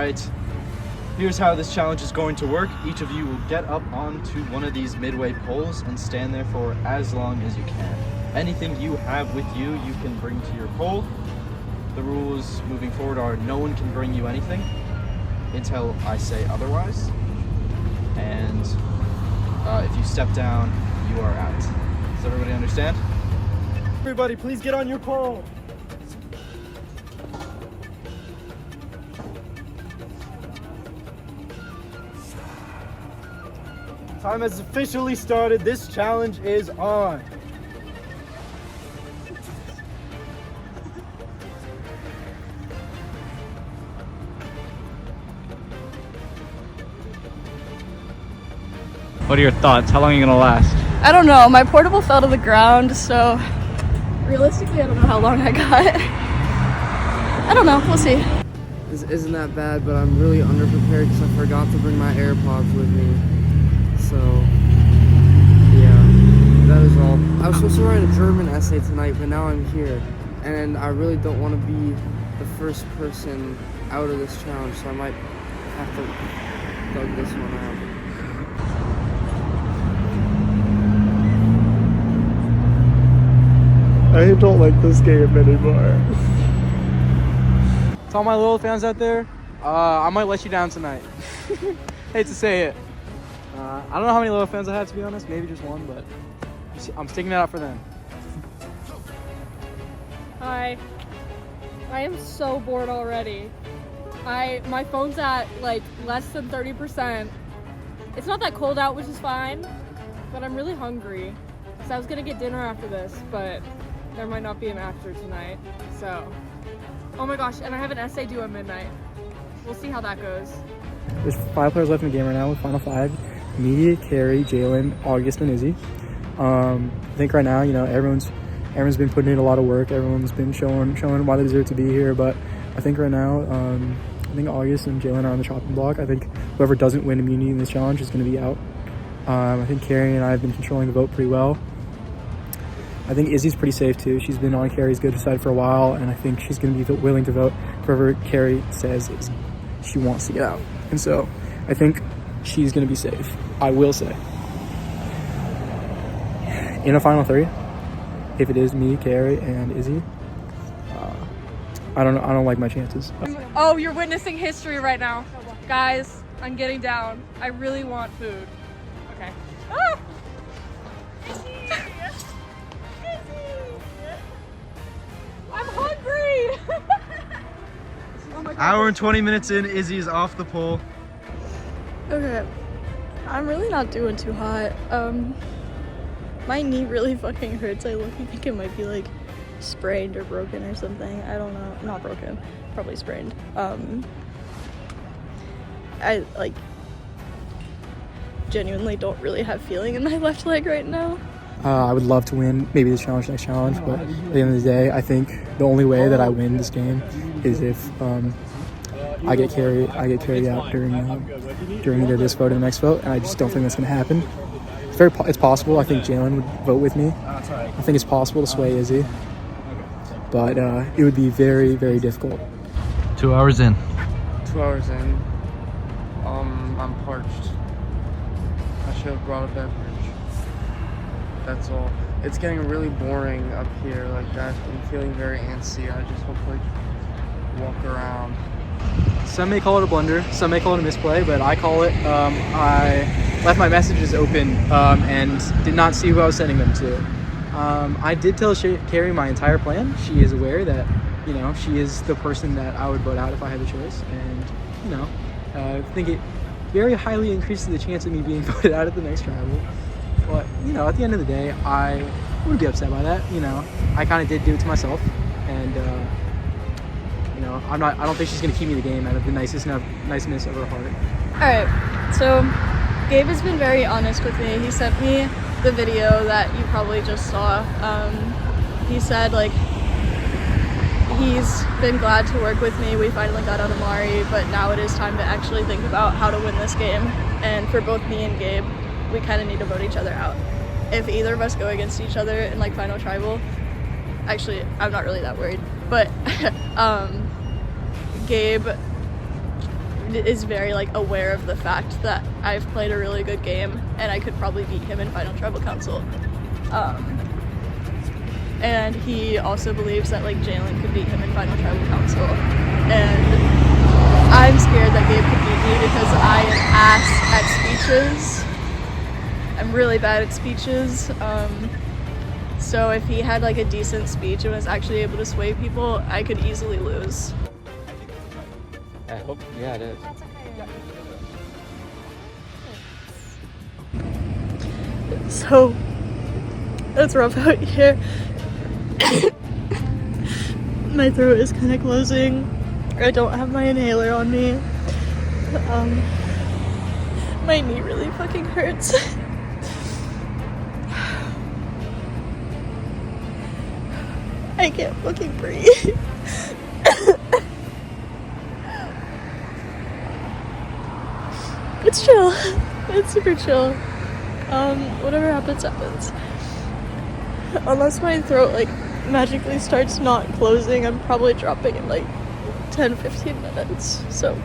Alright, here's how this challenge is going to work. Each of you will get up onto one of these midway poles and stand there for as long as you can. Anything you have with you, you can bring to your pole. The rules moving forward are no one can bring you anything until I say otherwise. And if you step down, you are out. Does everybody understand? Everybody, please get on your pole. Time has officially started. This challenge is on. What are your thoughts? How long are you gonna last? I don't know. My portable fell to the ground, so realistically, I don't know how long I got. I don't know. We'll see. This isn't that bad, but I'm really underprepared because I forgot to bring my AirPods with me. So, yeah, that is all. I was supposed to write a German essay tonight, but now I'm here. And I really don't want to be the first person out of this challenge, so I might have to thug this one out. I don't like this game anymore. To all my little fans out there, I might let you down tonight. Hate to say it. I don't know how many little fans I have, to be honest. Maybe just one, but I'm sticking it out for them. Hi. I am so bored already. My phone's at like less than 30%. It's not that cold out, which is fine, but I'm really hungry. So I was gonna get dinner after this, but there might not be an after tonight. So, oh my gosh, and I have an essay due at midnight. We'll see how that goes. There's 5 players left in the game right now with final 5. Me, Carrie, Jalen, August, and Izzy. I think right now, you know, everyone's been putting in a lot of work. Everyone's been showing why they deserve to be here. But I think right now, I think August and Jalen are on the chopping block. I think whoever doesn't win immunity in this challenge is going to be out. I think Carrie and I have been controlling the vote pretty well. I think Izzy's pretty safe too. She's been on Carrie's good side for a while, and I think she's going to be willing to vote for whoever Carrie says she wants to get out. And so I think she's going to be safe, I will say. In a final 3, if it is me, Carrie, and Izzy, I don't like my chances. Oh, you're witnessing history right now. Guys, I'm getting down. I really want food. Okay. Ah! I'm hungry! Oh my God. Hour and 20 minutes in, Izzy's off the pole. Okay. I'm really not doing too hot. My knee really fucking hurts. I think it might be like sprained or broken or something. I don't know. Not broken. Probably sprained. I like genuinely don't really have feeling in my left leg right now. I would love to win maybe this challenge, next challenge, but at the end of the day, I think the only way that I win this game is if I get Carrie out during either this vote or the next vote, and I just don't think that's going to happen. It's possible. I think Jalen would vote with me. I think it's possible to sway Izzy, but it would be very, very difficult. 2 hours in. 2 hours in. I'm parched. I should have brought a beverage. That's all. It's getting really boring up here like that. I'm feeling very antsy. I just hopefully walk around. Some may call it a blunder, some may call it a misplay, but I call it, I left my messages open and did not see who I was sending them to. I did tell Carrie my entire plan. She is aware that, you know, she is the person that I would vote out if I had the choice. And, you know, I think it very highly increases the chance of me being voted out at the next travel. But, you know, at the end of the day, I wouldn't be upset by that. You know, I kind of did do it to myself. And, you know, I don't think she's going to keep me the game out of the niceness of her heart. Alright, so Gabe has been very honest with me. He sent me the video that you probably just saw. He said, like, he's been glad to work with me. We finally got out of Mari, but now it is time to actually think about how to win this game. And for both me and Gabe, we kind of need to vote each other out. If either of us go against each other in like final tribal, actually I'm not really that worried, but Gabe is very like aware of the fact that I've played a really good game and I could probably beat him in Final Tribal Council. And he also believes that like Jalen could beat him in Final Tribal Council. And I'm scared that Gabe could beat me because I am ass at speeches. I'm really bad at speeches. So if he had like a decent speech and was actually able to sway people, I could easily lose. I hope, yeah, it is. So it's rough out here. My throat is kind of closing. I don't have my inhaler on me. My knee really fucking hurts. I can't fucking breathe. It's chill. It's super chill. Whatever happens, happens. Unless my throat like magically starts not closing, I'm probably dropping in like 10-15 minutes. So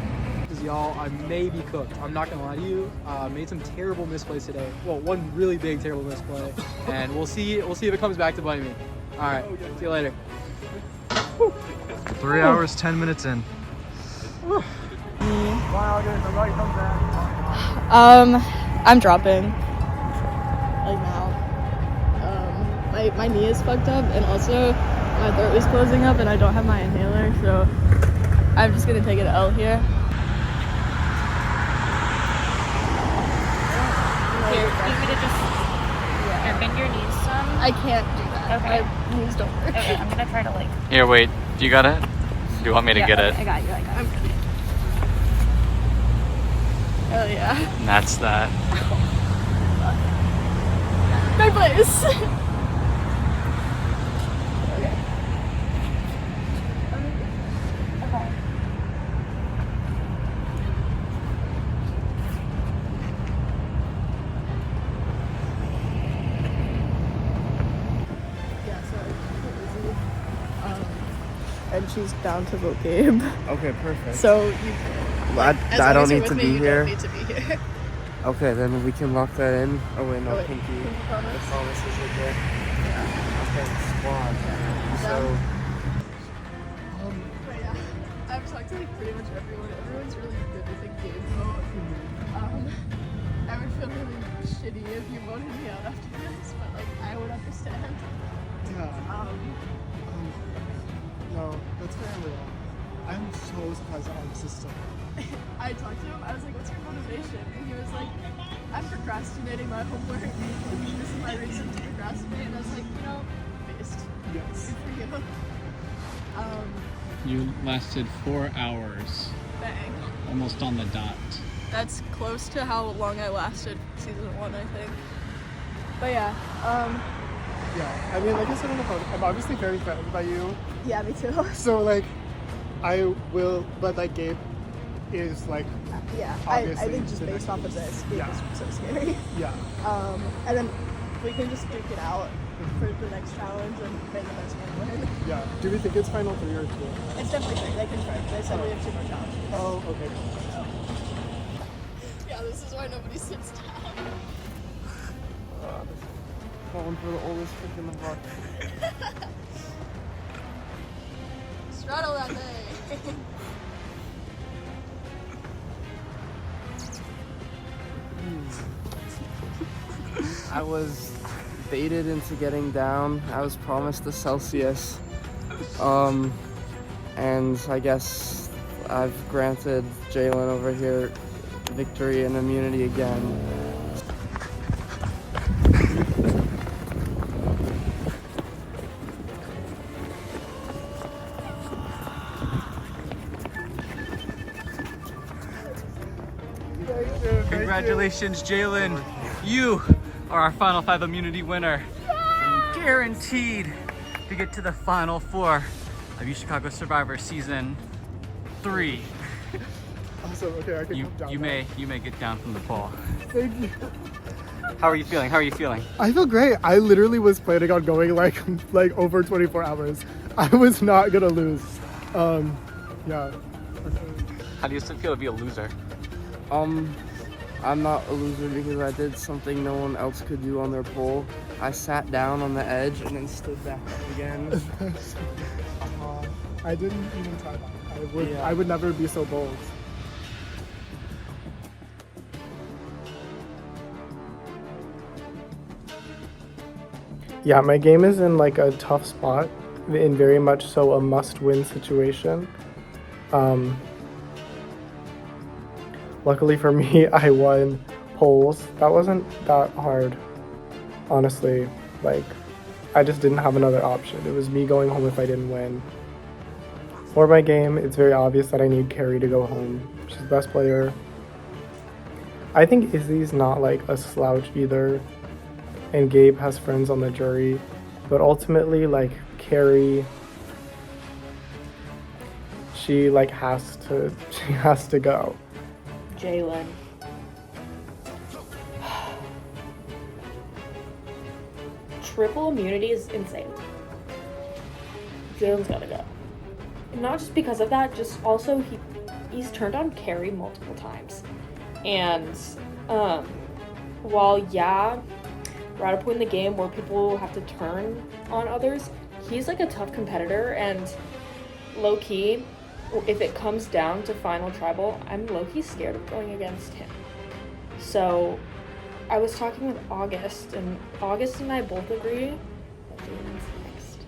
Y'all, I may be cooked. I'm not gonna lie to you. Made some terrible misplays today. Well, one really big terrible misplay, and we'll see if it comes back to bite me. All right, see you later. 3 hours, 10 minutes in. I'm dropping. Like now. My knee is fucked up, and also my throat is closing up, and I don't have my inhaler, so I'm just gonna take an L here. Here, you want me to just bend your knees some? I can't do that. Okay. My knees don't work. Okay, I'm gonna try to like. Here, wait. Do you got it? Do you want me to get it? I got you. I got you. I'm ready. Hell yeah. And that's that. My place. And she's down to vote Gabe. Okay, perfect. So you, I don't need to be you here. don't need to be here. Okay, then we can lock that in. Oh wait, no, Oh, wait. pinky. Pinky The promise? promise is okay. Okay, squad. So, But yeah, I've talked to like pretty much everyone. Everyone's really good with the Gabe vote. I would feel really shitty if you voted me out after this, but like I would understand. Yeah. No, that's very real. I'm so surprised at our system. I talked to him. I was like, "What's your motivation?" And he was like, "I'm procrastinating my homework. This is my reason to procrastinate." And I was like, "You know, based. Yes. Good for you." You lasted 4 hours, Bang. almost on the dot. That's close to how long I lasted season 1, I think. But yeah, Yeah. I mean, like I said on the phone, I'm obviously very threatened by you. yeah, me too. So, like, I will, but, like, Gabe is, like, Yeah, I Obviously, think just the based next off of this, it Yeah. was so scary. yeah. And then we can just duke it out for the next challenge and may the best one win. Yeah. Do we think it's final 3 or 2? It's definitely great. They confirmed. They said we have 2 more challenges. Oh, okay. Yeah, this is why nobody sits down. calling for the oldest trick in the book. Straddle that thing. I was baited into getting down. I was promised the Celsius. And I guess I've granted Jalen over here victory and immunity again. Congratulations, Jalen. You are our Final 5 immunity winner. Guaranteed to get to the Final 4 of UChicago Survivor Season 3. Awesome. Okay, I can You come down. you may get down from the pole. Thank you. How are you feeling? How are you feeling? I feel great. I literally was planning on going like over 24 hours. I was not gonna lose. Yeah. How do you feel to be a loser? I'm not a loser because I did something no one else could do on their pole. I sat down on the edge and then stood back up again. I didn't even try that. Yeah. I would never be so bold. Yeah, my game is in like a tough spot, in very much so a must-win situation. Luckily for me, I won poles. That wasn't that hard, honestly. Like, I just didn't have another option. It was me going home if I didn't win. For my game, it's very obvious that I need Carrie to go home. She's the best player. I think Izzy's not like a slouch either, and Gabe has friends on the jury, but ultimately, like, Carrie, she has to go. Jalen. Triple immunity is insane. Jalen's gotta go. Not just because of that, just also he's turned on Carrie multiple times. And while we're at a point in the game where people have to turn on others, he's like a tough competitor, and low-key, if it comes down to final tribal, I'm low-key scared of going against him. So I was talking with August, and August and I both agree that Jalen's next.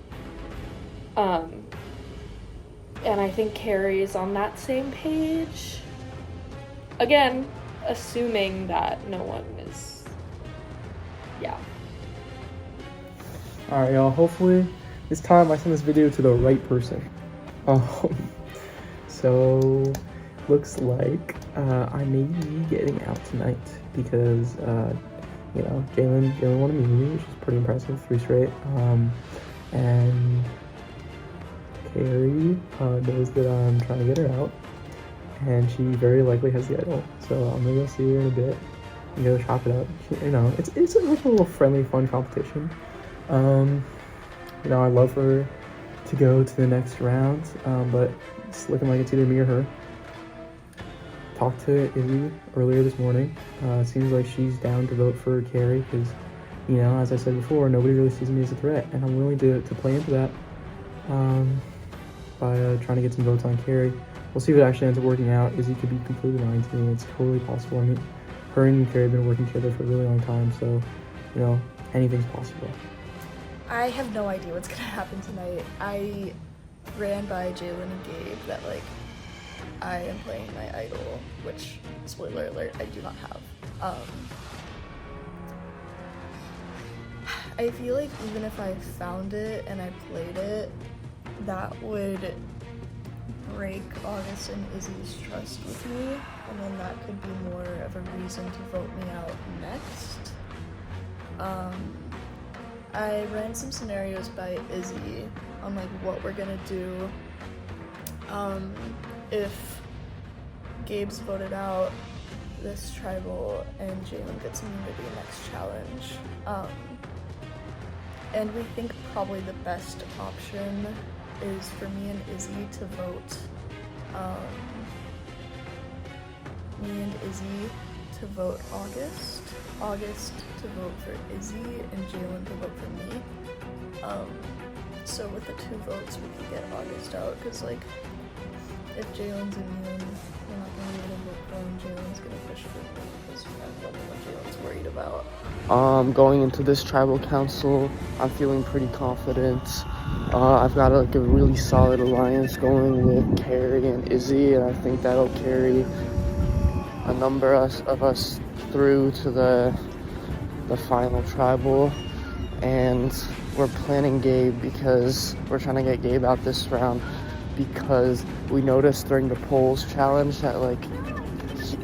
And I think Carrie's on that same page. Again, assuming that no one is, Alright, y'all. Hopefully, this time I send this video to the right person. So, looks like I may be getting out tonight because, Jalen won immunity, which is pretty impressive, 3 straight. And Carrie knows that I'm trying to get her out, and she very likely has the idol. So I'm gonna go see her in a bit and go chop it up. It's like a little friendly, fun competition. I'd love for her to go to the next round, but it's looking like it's either me or her. Talked to Izzy earlier this morning. Seems like she's down to vote for Carrie because, as I said before, nobody really sees me as a threat, and I'm willing to play into that by trying to get some votes on Carrie. We'll see if it actually ends up working out. Izzy could be completely lying to me. It's totally possible. I mean, her and Carrie have been working together for a really long time, so, anything's possible. I have no idea what's gonna happen tonight. I ran by Jalen and Gabe that I am playing my idol, which, spoiler alert, I do not have. I feel like even if I found it and I played it, that would break August and Izzy's trust with me, and then that could be more of a reason to vote me out next. I ran some scenarios by Izzy on what we're gonna do if Gabe's voted out this tribal and Jalen gets immunity next challenge. And we think probably the best option is for me and Izzy to vote, August to vote for Izzy, and Jalen to vote for me. So with the 2 votes, we could get August out, because if Jalen's immune, we're not gonna be able to vote for him. Jalen's gonna push for me, because I'm the only one Jalen's worried about. Going into this tribal council, I'm feeling pretty confident. I've got a really solid alliance going with Carrie and Izzy, and I think that'll carry a number of us through to the final tribal. And we're planning Gabe because we're trying to get Gabe out this round, because we noticed during the polls challenge that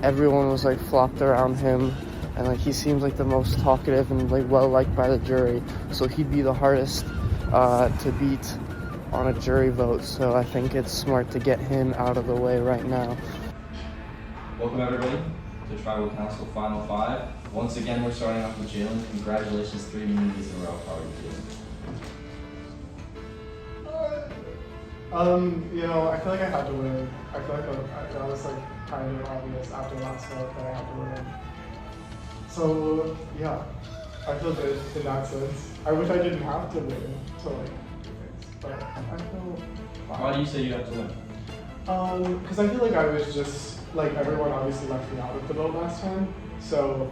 everyone was flocked around him, and he seems like the most talkative and well liked by the jury, so he'd be the hardest to beat on a jury vote. So I think it's smart to get him out of the way right now. Welcome everybody to Tribal Council Final 5. Once again, we're starting off with Jalen. Congratulations, 3 immunities in a row. How are you feeling? You know, I feel like I had to win. I feel like that was like kind of obvious after last month that I had to win. So yeah, I feel good in that sense. I wish I didn't have to win to like do things, but I feel fine. Why do you say you have to win? Because I feel like I was just like everyone obviously left me out of the vote last time, so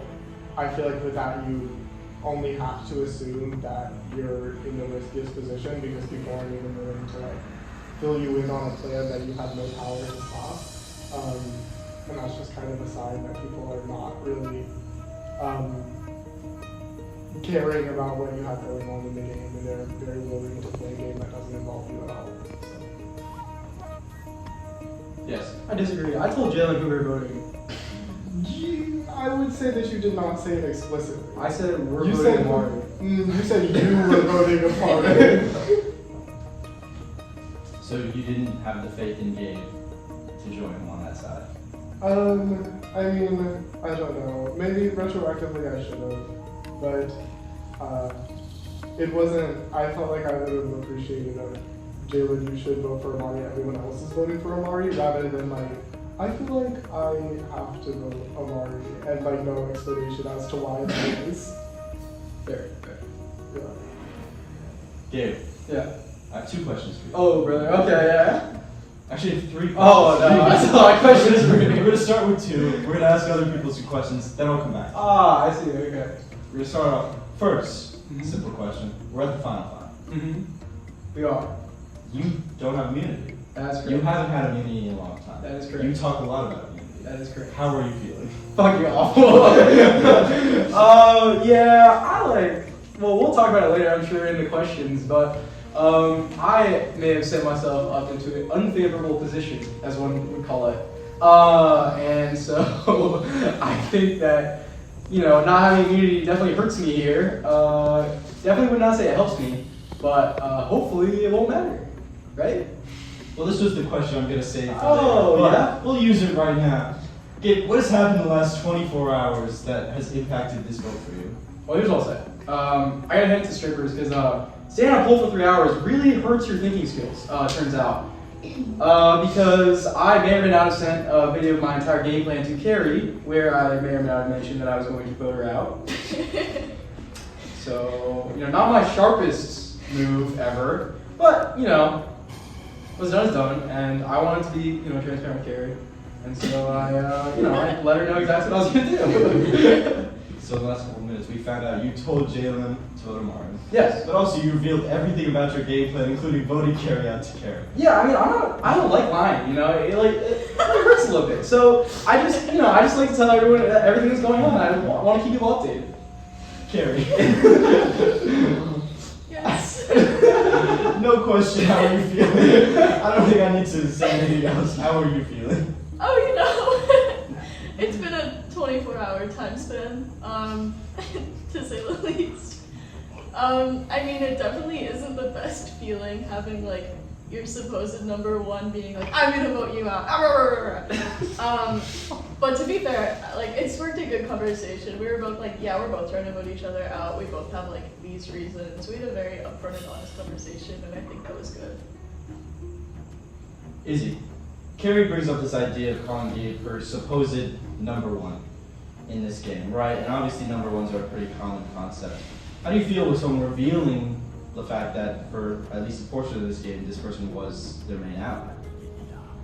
I feel like with that you only have to assume that you're in the riskiest position because people aren't even willing to like fill you in on a plan that you have no power to stop. And that's just kind of a sign that people are not really caring about what you have going on in the game, and they're very willing to play a game that doesn't involve you at all. Yes. I disagree. I told Jalen who we were voting. I would say that you did not say it explicitly. I said we're You voting said- Amari. You said you were voting a part. So you didn't have the faith in Gabe to join him on that side? I mean, I don't know. Maybe retroactively I should have, but it wasn't. I felt like I would have appreciated it. Jalen, you should vote for Amari. Everyone else is voting for Amari, rather than like, I feel like I have to vote Amari and like no explanation as to why that is. Fair. Yeah. Gabe, Yeah. I have 2 questions for you. Oh, brother. Okay, yeah. Actually, 3 questions. Oh, no. I saw my questions for We're you. gonna start with 2. We're gonna ask other people 2 questions, then I'll come back. Ah, I see. Okay. We're gonna start off first. Simple question. We're at the final 5. Mm-hmm. We are. You don't have immunity. That's correct. You haven't had immunity in a long time. That is correct. You talk a lot about immunity. That is correct. How are you feeling? Fuck you off. Yeah, I like. Well, we'll talk about it later, I'm sure, in the questions. But I may have set myself up into an unfavorable position, as one would call it. And so I think that not having immunity definitely hurts me here. Definitely would not say it helps me, but hopefully it won't matter, right? Well, this was the question I'm gonna save for Oh, later, but yeah? we'll use it right now. Gabe, what has happened in the last 24 hours that has impacted this vote for you? Well, here's what I'll say. I gotta head to strippers because staying on a pole for 3 hours really hurts your thinking skills, turns out. Because I may or may not have sent a video of my entire game plan to Carrie, where I may or may not have mentioned that I was going to vote her out. So, not my sharpest move ever, but, what's done is done, and I wanted to be, transparent with Carrie. And so I let her know exactly what I was gonna do. So in the last couple of minutes, we found out you told Jalen to vote Amari. Yes. But also you revealed everything about your game plan, including voting Carrie out to Carrie. Yeah, I mean, I don't like lying, it hurts a little bit. So I just like to tell everyone everything that's going on. I want to keep people updated. Carrie. Yes. No question, how are you feeling? I don't think I need to say anything else. How are you feeling? Oh, it's been a 24-hour time span, to say the least. I mean, it definitely isn't the best feeling having like your supposed number one being like, I'm gonna vote you out. But to be fair, like it sparked a good conversation. We were both like, yeah, we're both trying to vote each other out. We both have like these reasons. We had a very upfront and honest conversation, and I think that was good. Izzy, Carrie brings up this idea of calling Gabe her supposed number one in this game, right? And obviously number ones are a pretty common concept. How do you feel with someone revealing the fact that for at least a portion of this game, this person was their main ally?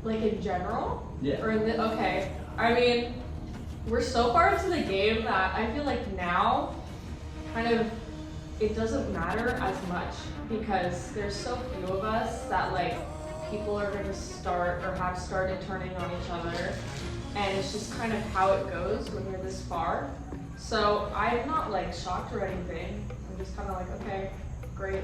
Like in general? Yeah. Or okay. I mean, we're so far into the game that I feel like now, kind of, it doesn't matter as much because there's so few of us that like people are going to start or have started turning on each other, and it's just kind of how it goes when you're this far. So I'm not like shocked or anything. I'm just kind of like, okay, great.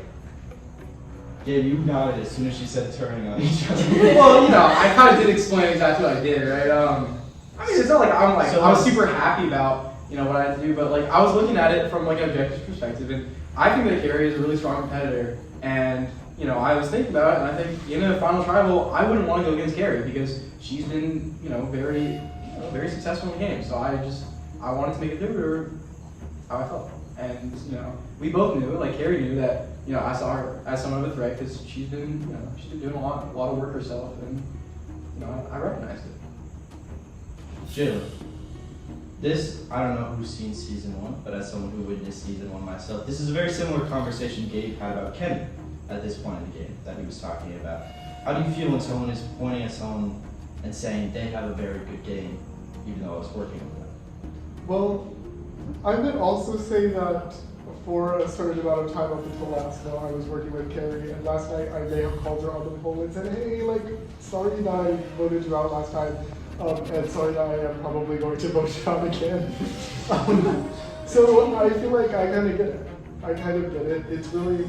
Gabe, you nodded as soon as she said turning on each other. Well, I kind of did explain exactly what I did, right? I mean, it's not like I was super happy about what I had to do, but like I was looking at it from like an objective perspective, and I think that Carrie is a really strong competitor, and I was thinking about it, and I think in a final tribal, I wouldn't want to go against Carrie because she's been very successful in the game. So I wanted to make it clear to her how I felt, and we both knew, like Carrie knew that you know, I saw her as someone of a threat because she's been doing a lot of work herself, and you know, I recognized it. Jalen, this, I don't know who's seen season 1, but as someone who witnessed season 1 myself, this is a very similar conversation Gabe had about Kenny at this point in the game that he was talking about. How do you feel when someone is pointing at someone and saying they have a very good game, even though I was working with them? Well, I would also say that for a certain amount of time up until last night, I was working with Carrie, and last night I may have called her on the phone and said, hey, like, sorry that I voted you out last time, and sorry that I am probably going to vote you out again. So I feel like I kind of get it. It's really,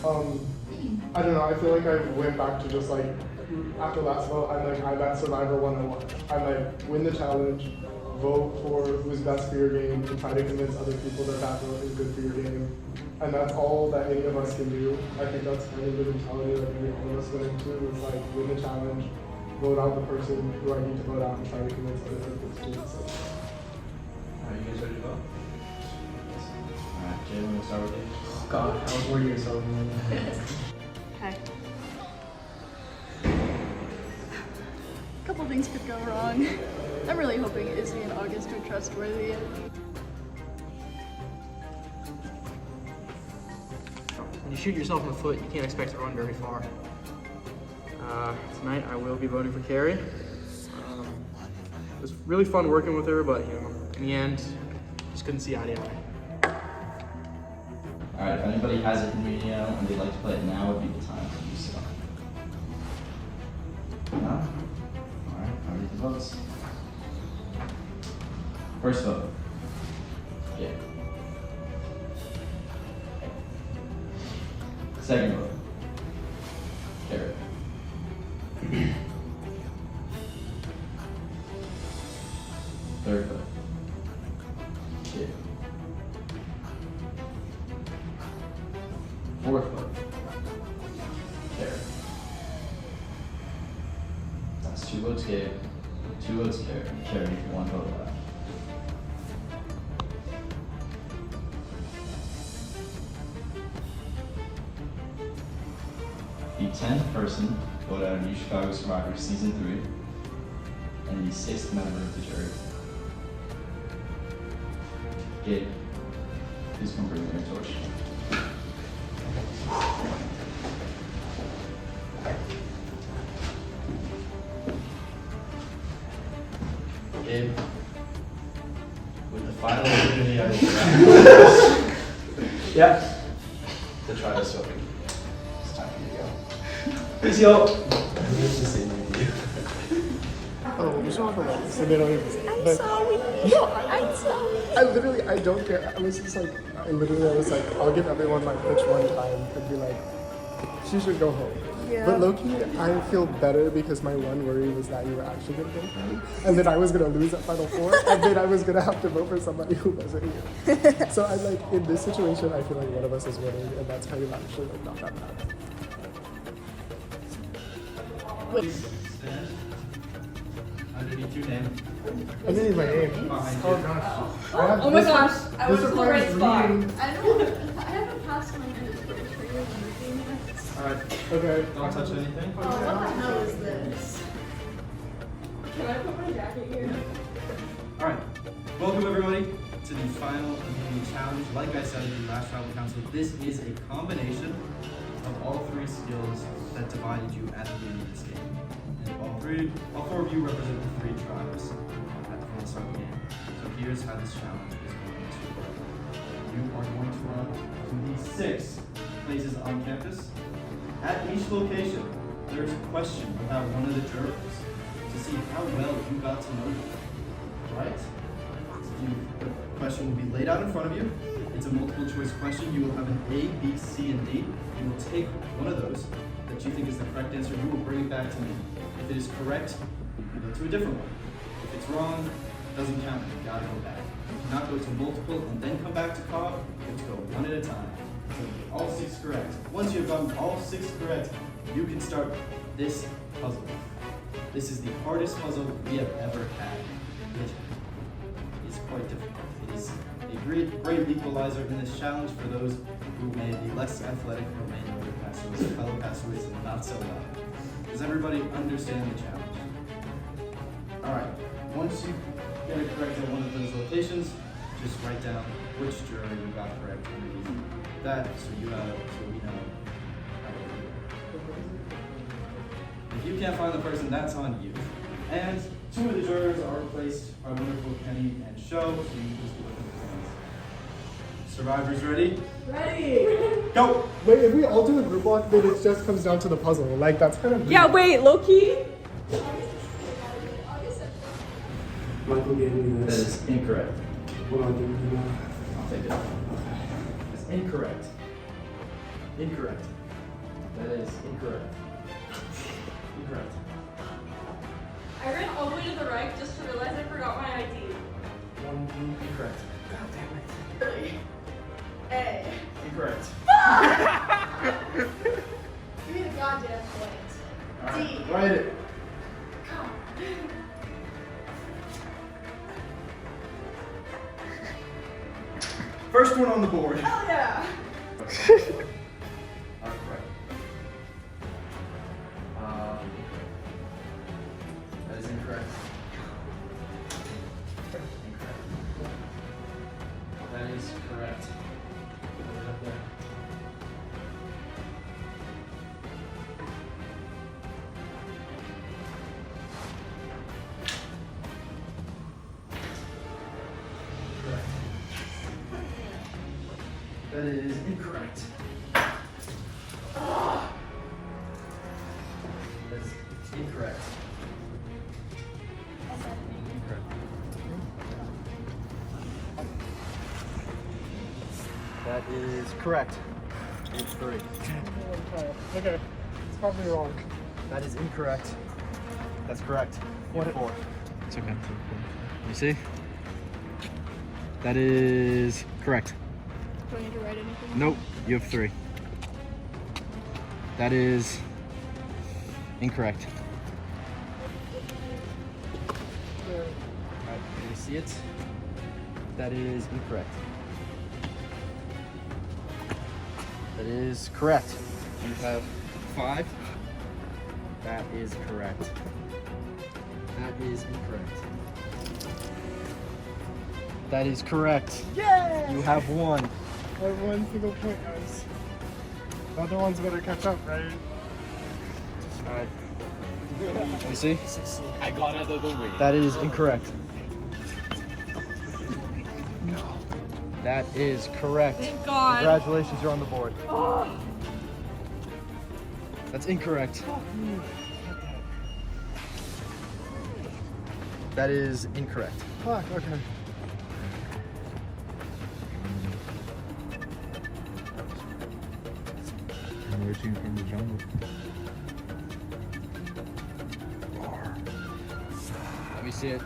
I don't know, I feel like I went back to just like, after last vote, I'm at Survivor 101. I'm like, win the challenge, vote for who's best for your game, and try to convince other people that that vote is good for your game. And that's all that any of us can do. I think that's kind of the mentality that every one of us went into, is like, win the challenge, vote out the person who I need to vote out, and try to convince other people to do the same. Are you guys ready to vote? Alright, Jalen, we'll start with you. Oh God, I was worried you were so Okay. A couple things could go wrong. I'm really hoping Izzy and August are trustworthy. When you shoot yourself in the foot, you can't expect to run very far. Tonight I will be voting for Carrie. It was really fun working with her, but you know, in the end, just couldn't see eye to eye. Alright, if anybody has it in Reno and they'd like to play it now, would be the time to do so. No? Alright, I'll read the votes. First vote. Yeah. Second vote. Carrie. Third vote. Yeah. Fourth vote. Carrie. That's 2 votes Gabe, 2 votes Carrie, 1 vote left. The 10th person voted out of UChicago Survivor Season 3, and the 6th member of the jury. Gabe, please come bring me your torch. Gabe, with the final opportunity I will Yeah. to try this voting. It's time for you to go. Peace, yo. Nice to see you. Oh, we should have a vote, so they don't even. I'm sorry. I'm sorry. I literally, I don't care. I was just like, I was like, I'll give everyone my pitch one time and be like, she should go home. Yeah. But low-key, I feel better because my one worry was that you were actually going to go home. And then I was going to lose at Final Four, and then I was going to have to vote for somebody who wasn't here. So I like, in this situation, I feel like one of us is winning, and that's kind of actually like not that bad. Stand underneath your name. Underneath my name. Behind Oh you. gosh. Oh my gosh, I This went to the requires right spot. reading. I don't. I haven't passed my minutes for your minutes. Alright, Okay. don't touch anything. Oh, what the hell is this? Can I put my jacket here? Alright, welcome everybody to the final immunity challenge. Like I said in the last tribal council, this is a combination of all 3 skills that divided you at the beginning of this game. And all 4 of you represent the 3 tribes at the start of the game. So here's how this challenge is going to work. You are going to run to the 6 places on campus. At each location, there's a question about one of the jurors to see how well you got to know them. Right? The question will be laid out in front of you. It's a multiple choice question. You will have an A, B, C, and D. You will take one of those that you think is the correct answer. You will bring it back to me. If it is correct, you go to a different one. If it's wrong, it doesn't count. You gotta go back. You cannot go to multiple and then come back to Cobb. You have to go one at a time. So all 6 correct. Once you have gotten all 6 correct, you can start this puzzle. This is the hardest puzzle we have ever had. It is quite difficult. It is a great equalizer in this challenge for those who who may be less athletic or may know their passaways, or fellow passaways not so well. Does everybody understand the challenge? Alright, once you get it correct at one of those locations, just write down which juror you got correct underneath that, so we know how to do it. If you can't find the person, that's on you. And 2 of the jurors are replaced by wonderful Kenny and Sho, so you can just look at the points. Survivors ready? Ready! Go! Wait, if we all do a group walk, then it just comes down to the puzzle. Like, that's kind of. Yeah, wait, low-key? Michael gave me That this. is incorrect. What I'll give you now. I'll take it. That's incorrect. Incorrect. That is incorrect. Incorrect. I ran all the way to the right just to realize I forgot my ID. Incorrect. Really? A. Incorrect. Give me the goddamn point. Alright, write it. First one on the board. Hell yeah! Correct. That is incorrect. Incorrect. That is correct. Put it up there. Correct. That is incorrect. That's incorrect. Incorrect. That is correct. It's 3. Okay, it's probably wrong. That is incorrect. That's correct. What? 4. It's okay. You see? That is correct. Do I need to write anything? Nope, you have 3. That is incorrect. Alright, can you see it? That is incorrect. That is correct. You have 5. That is correct. That is incorrect. That is correct. Yay! You have 1. I have 1 single point, guys. The other ones better catch up, right? Alright. You see? I got out of the way. That is incorrect. That is correct. Thank God. Congratulations, you're on the board. That's incorrect. That is incorrect. Fuck, okay. Emerging from the jungle. Let me see it.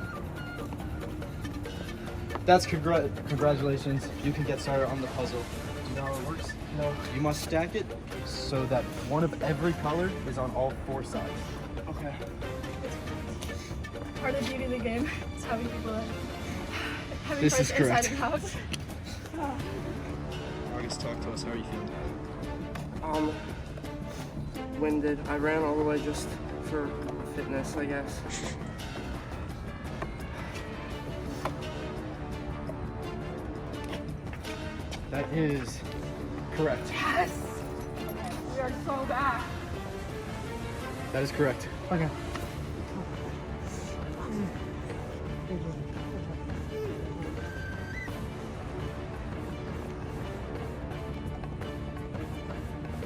That's congratulations. You can get started on the puzzle. Do you know how it works? No. You must stack it so that one of every color is on all 4 sides. Okay. Part of beauty of the game is having people having This friends is correct. inside of the house. August, talk to us. How are you feeling? Winded. I ran all the way just for fitness, I guess. That is correct. Yes! We are so back. That is correct. Okay.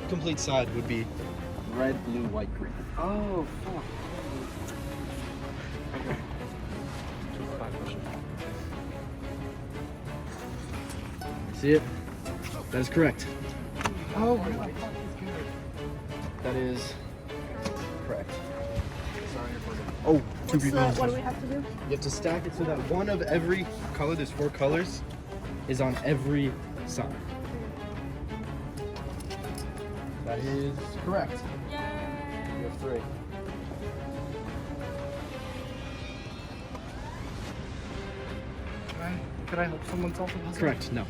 Complete side would be red, blue, white, green. Oh, fuck. See it? That is correct. Oh, where the fuck is good? That is correct. Oh, two What's people. what do we have to do? You have to stack it so that one of every color, there's 4 colors, is on every side. That is correct. You have 3. Can I help someone solve the puzzle? Correct, no.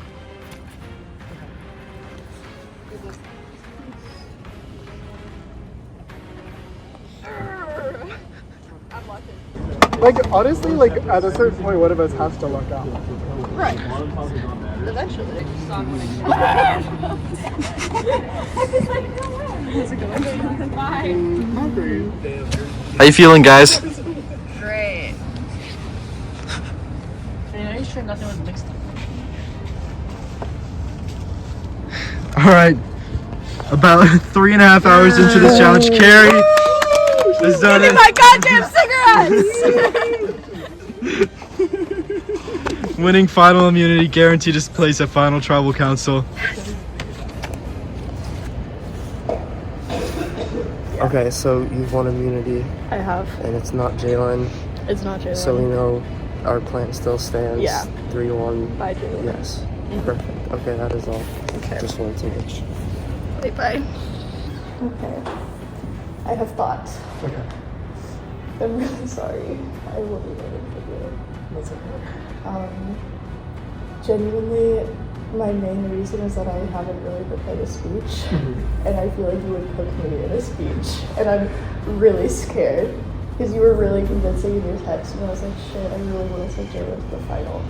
Like, honestly, like, at a certain point, one of us has to look out. Right. Eventually. Not great. How you feeling, guys? Great. Are you sure nothing was mixed up? All right. About 3.5 hours into this challenge, Carrie has done it. My goddamn cigarettes! Winning final immunity, guaranteed to place at final tribal council. Okay, so you've won immunity, I have. and it's not Jalen, It's not Jalen. so we know our plan still stands. Yeah. 3-1. Bye, Jalen. Yes. Perfect. Okay, that is all. Okay. Just wanted to make sure. Bye. Okay. I have thoughts. Okay. I'm really sorry. I will be waiting for you. That's okay. Genuinely, my main reason is that I haven't really prepared a speech, and I feel like you would cook me in a speech, and I'm really scared because you were really convincing in your text, and I was like, shit, I really want to send Jalen to the final.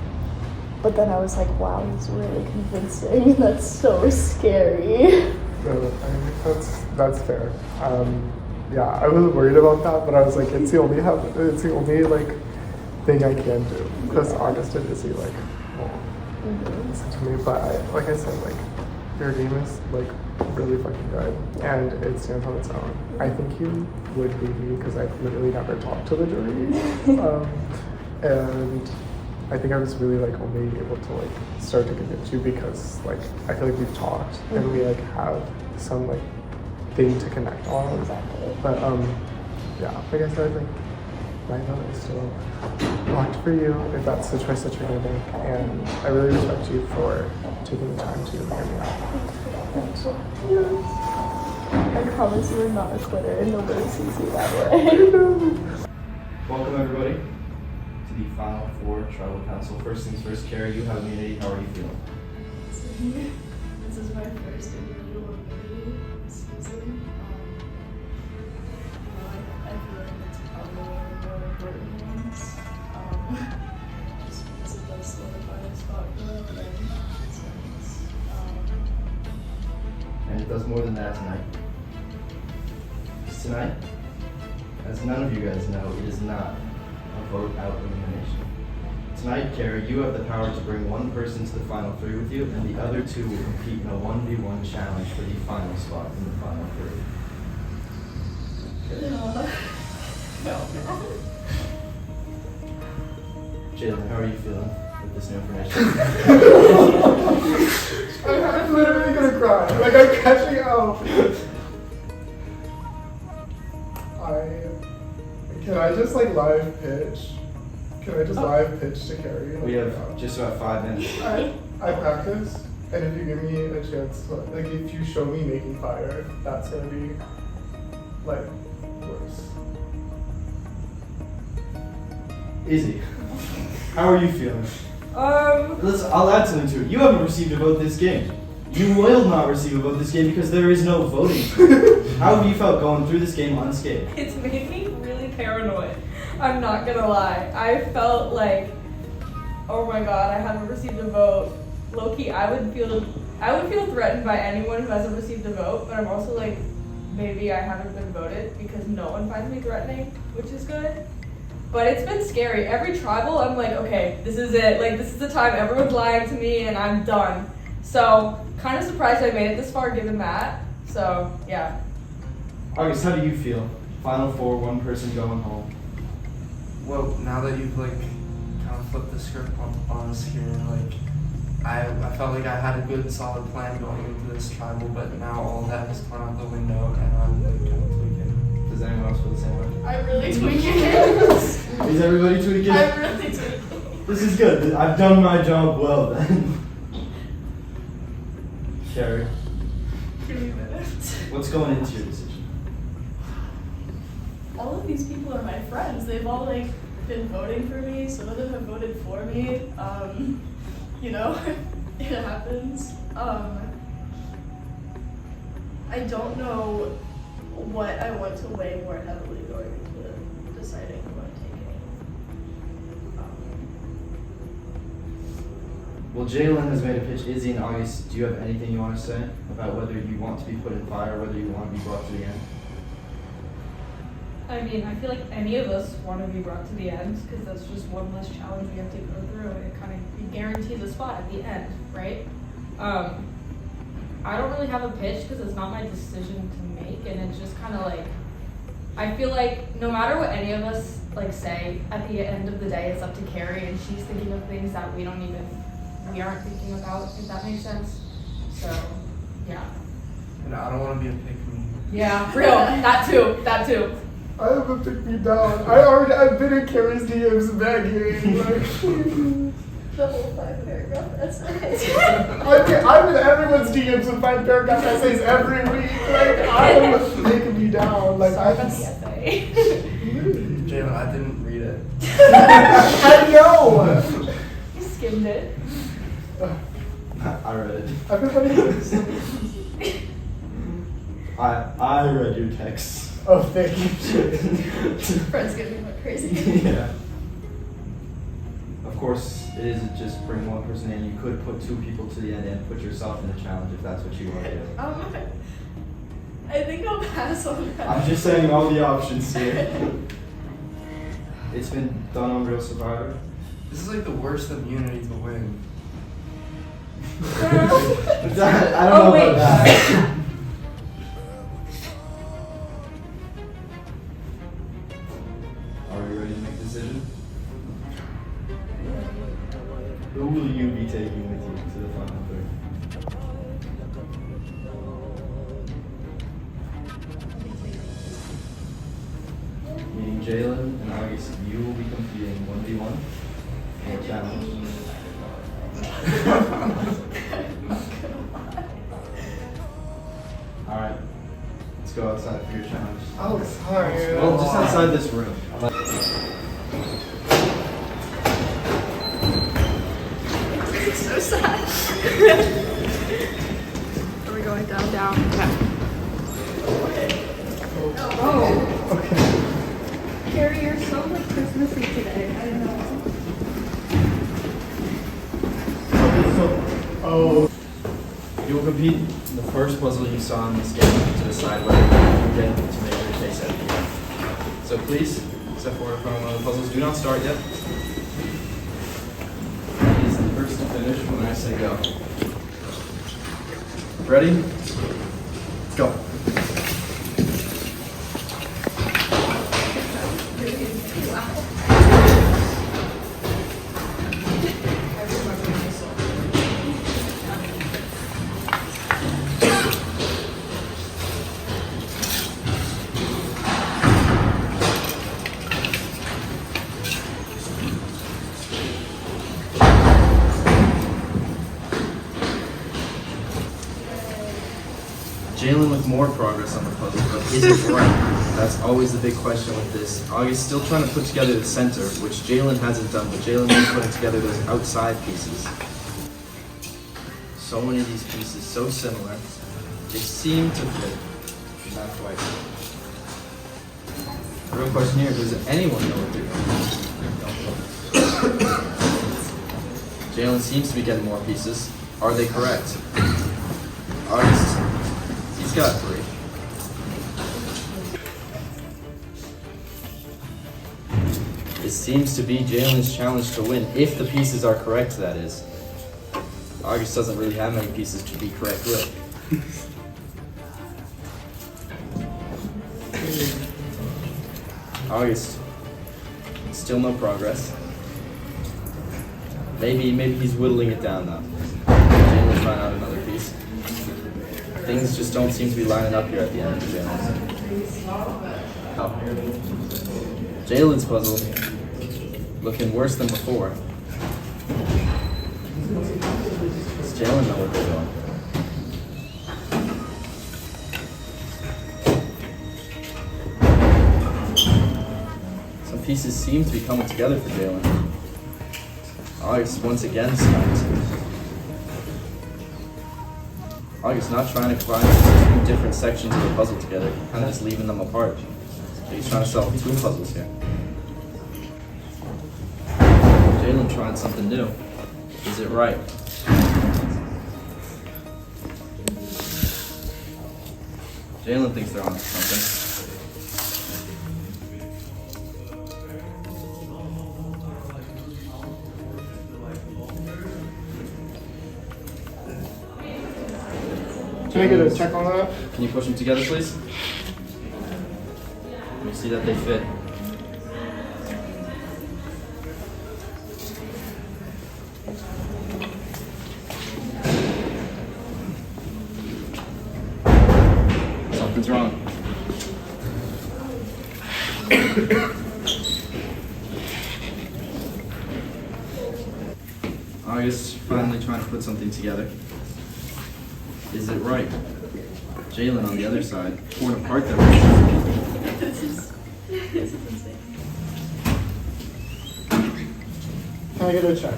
But then I was like, wow, he's really convincing. That's so scary. No, I mean, that's fair. Yeah, I was worried about that, but I was like, it's the only like thing I can do because August and Izzy like won't listen to me. But like I said, like your game is like really fucking good, and it stands on its own. I think you would beat me because I've literally never talked to the jury, and I think I was really like only able to like start to convince you because like I feel like we've talked and we like have some like thing to connect on. Exactly. But yeah, like I said, like my vote is still locked for you if that's the choice that you're gonna make, and I really respect you for taking the time to hear me out. I promise you are not a quitter, and nobody sees you that way. Welcome everybody to the final 4 tribal council. First things first, Carrie, you have immunity. How are you feeling? This is my first individual immunity season. I feel like it's probably one of the more important ones. Just because it does solidify the spot for and it's nice. And it does more than that tonight. Because tonight, as none of you guys know, it is not a vote out elimination. Tonight, Carrie, you have the power to bring one person to the final 3 with you, and the other 2 will compete in a 1v1 challenge for the final spot in the final 3. Jalen, how are you feeling with this new information? I'm literally gonna cry. Like I'm catching up. Can I just like live pitch? Can I just live pitch to Carrie? We have just about 5 minutes. I practice, and if you give me a chance to, like, if you show me making fire, that's gonna be, like, worse. Izzy, how are you feeling? I'll add something to it. You haven't received a vote this game. You will not receive a vote this game because there is no voting. How have you felt going through this game unscathed? It's made me really paranoid. I'm not gonna lie. I felt like, oh my god, I haven't received a vote. Low-key, I would feel threatened by anyone who hasn't received a vote, but I'm also like, maybe I haven't been voted because no one finds me threatening, which is good. But it's been scary. Every tribal, I'm like, okay, this is it. Like, this is the time everyone's lying to me and I'm done. So, kind of surprised I made it this far given that. So, yeah. August, how do you feel? Final 4, 1 person going home. Well, now that you've like kind of flipped the script on us here, like I felt like I had a good solid plan going into this tribal, but now all that has gone out the window and I'm like kind of tweaking. Does anyone else feel the same way? I'm really tweaking. Is everybody tweaking? I'm really tweaking. This is good. I've done my job well then. Carrie, Give me a minute. what's going into your decision? All of these people are my friends. They've all like been voting for me. Some of them have voted for me. You know, it happens. I don't know what I want to weigh more heavily going into deciding who I'm taking. Well, Jalen has made a pitch. Izzy and August, do you have anything you want to say about whether you want to be put in fire or whether you want to be brought to the end? I mean, I feel like any of us want to be brought to the end because that's just one less challenge we have to go through, and it kind of guarantees a spot at the end, right? I don't really have a pitch because it's not my decision to make, and it's just kind of like, I feel like no matter what any of us like say, at the end of the day, it's up to Carrie, and she's thinking of things that we aren't thinking about, if that makes sense. So, yeah. And I don't want to be a pick-me. Yeah, real. That too. I haven't picked me down. I've been in Carrie's DMs begging. Like, The whole 5 paragraph essay. I'm in everyone's DMs with 5 paragraph essays every week. Like, I'm taking me down. Like, Sorry about the essay. Jalen, I didn't read it. I know. You skimmed it. I read it. I've been putting this. I read your text. Oh, thank you. Friends get me like crazy. Yeah. Of course, it isn't just bring one person in. You could put 2 people to the end and put yourself in the challenge if that's what you want to do. I think I'll pass on that. I'm just saying all the options here. It's been done on Real Survivor. This is like the worst immunity to win. I don't know about that. Are we ready to make a decision? Who will you be taking with you to the final 3? Meaning Jalen and August, you will be competing 1v1 for a challenge. Alright, let's go outside for your challenge. Oh, sorry. Well, just outside this room. It's so sad. Are we going down? Down. Okay. Oh. Okay. Carrie, you're so like Christmassy today. I know. Oh. You will compete in the first puzzle you saw in this game to decide whether you get to make your case at the end. So please, step forward in front of one of the puzzles. Do not start yet. He's the first to finish when I say go. Ready? Go. Jalen with more progress on the puzzle, but is it right? That's always the big question with this. August still trying to put together the center, which Jalen hasn't done, but Jalen is putting together those outside pieces. So many of these pieces, so similar. They seem to fit. Not quite. The real question here, does anyone know what they're doing? Jalen seems to be getting more pieces. Are they correct? August, he's got 3. It seems to be Jalen's challenge to win, if the pieces are correct, that is. August doesn't really have many pieces to be correct with. August, still no progress. Maybe he's whittling it down now. Jalen's trying out another piece. Things just don't seem to be lining up here at the end of Jalen's. Oh. Jalen's puzzle looking worse than before. Does Jalen know what they're doing? Some pieces seem to be coming together for Jalen. August once again stumped. August not trying to combine 2 different sections of the puzzle together, kind of just leaving them apart. So he's trying to solve 2 puzzles here. Jalen trying something new. Is it right? Jalen thinks they're on to something. Can I get a check on that? Can you push them together, please? Let me see that they fit. Something's wrong. August finally trying to put something together. Is it right? Jalen on the other side, torn apart that way. This is insane. Can I get a check?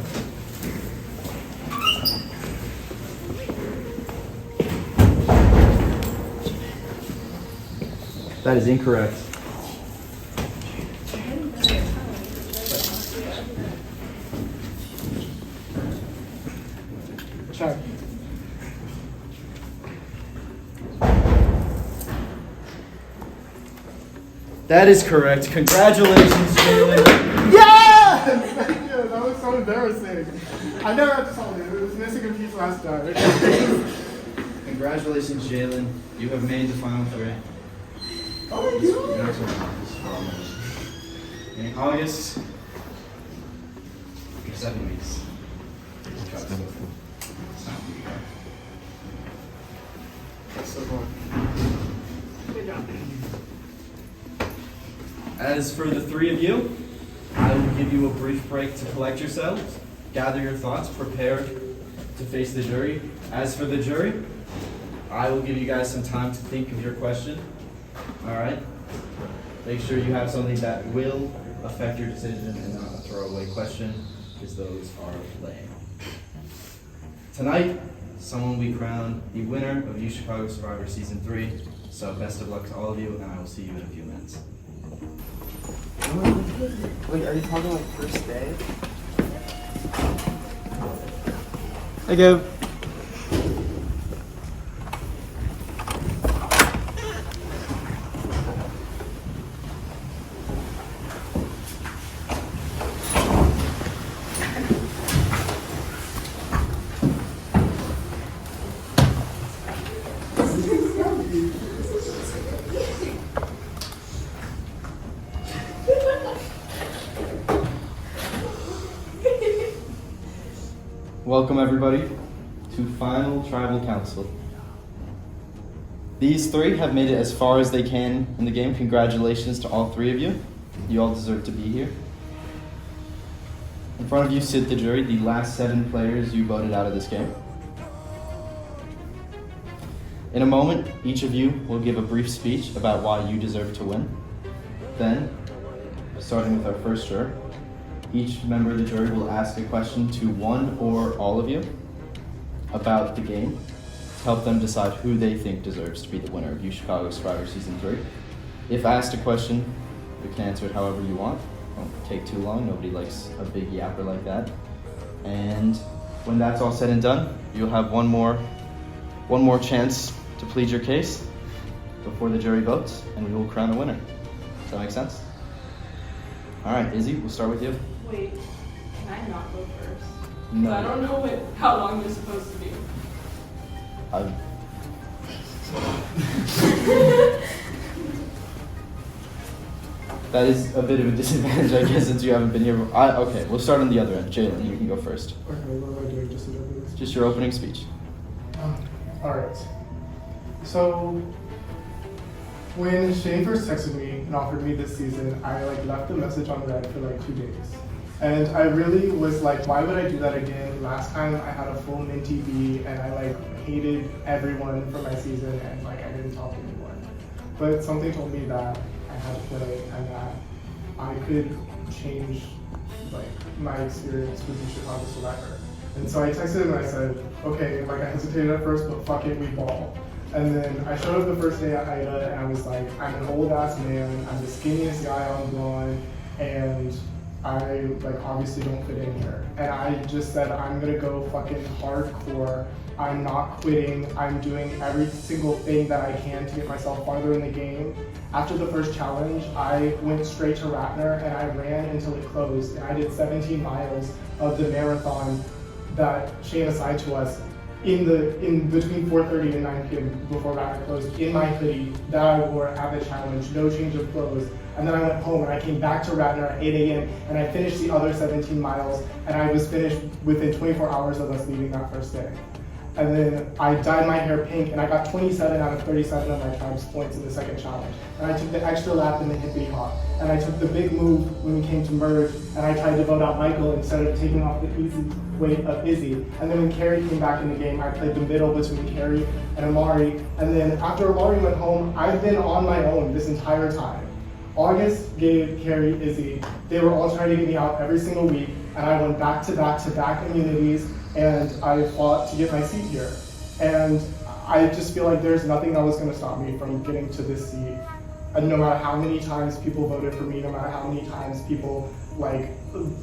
That is incorrect. Check. That is correct. Congratulations, Jalen. Yes! Thank you. That was so embarrassing. I never had to solve it. It was missing a piece last time. Congratulations, Jalen. You have made the final three. Oh, thank you. You're not so in August, for 7 weeks. That's so cool. Good job. As for the three of you, I will give you a brief break to collect yourselves, gather your thoughts, prepare to face the jury. As for the jury, I will give you guys some time to think of your question. All right? Make sure you have something that will affect your decision and not a throwaway question, because those are lame. Tonight, someone we crown the winner of UChicago Survivor Season 3. So best of luck to all of you, and I will see you in a few minutes. Wait, are you talking like first day? Hey, Gabe. Welcome everybody to Final Tribal Council. These three have made it as far as they can in the game. Congratulations to all three of you. You all deserve to be here. In front of you sit the jury, the last 7 players you voted out of this game. In a moment, each of you will give a brief speech about why you deserve to win. Then, starting with our first juror, each member of the jury will ask a question to one or all of you about the game to help them decide who they think deserves to be the winner of UChicago Survivor Season 3. If asked a question, you can answer it however you want. Don't take too long. Nobody likes a big yapper like that. And when that's all said and done, you'll have one more chance to plead your case before the jury votes, and we will crown a winner. Does that make sense? All right, Izzy, we'll start with you. Wait, can I not go first? 'Cause No. I don't know how long you're supposed to be. That is a bit of a disadvantage, I guess, since you haven't been here. Okay, we'll start on the other end. Jalen, you can go first. Okay, what am I doing just to do this? Just your opening speech. Alright. So, when Shane first texted me and offered me this season, I left a message on red for 2 days. And I really was like, why would I do that again? Last time I had a full Minty B and I hated everyone for my season and I didn't talk to anyone. But something told me that I had to play and that I could change my experience with the Chicago Survivor. And so I texted him and I said, okay, I hesitated at first, but fuck it, we ball. And then I showed up the first day at Ida and I was like, I'm an old ass man, I'm the skinniest guy on Blonde, and I obviously don't fit in here. And I just said, I'm gonna go fucking hardcore I'm not quitting. I'm doing every single thing that I can to get myself farther in the game. After the first challenge, I went straight to Ratner and I ran until it closed. And I did 17 miles of the marathon that Shane assigned to us in between 4:30 and 9 p.m. before Ratner closed, in my hoodie that I wore at the challenge, no change of clothes. And then I went home and I came back to Ratner at 8 a.m. and I finished the other 17 miles, and I was finished within 24 hours of us leaving that first day. And then I dyed my hair pink, and I got 27 out of 37 of my tribe's points in the second challenge. And I took the extra lap in the hippity hop. And I took the big move when we came to merge, and I tried to vote out Michael instead of taking off the easy weight of Izzy. And then when Carrie came back in the game, I played the middle between Carrie and Amari. And then after Amari went home, I've been on my own this entire time. August, Gabe, Carrie, Izzy, they were all trying to get me out every single week, and I went back to back to back immunities, and I fought to get my seat here. And I just feel like there's nothing that was going to stop me from getting to this seat. And no matter how many times people voted for me, no matter how many times people like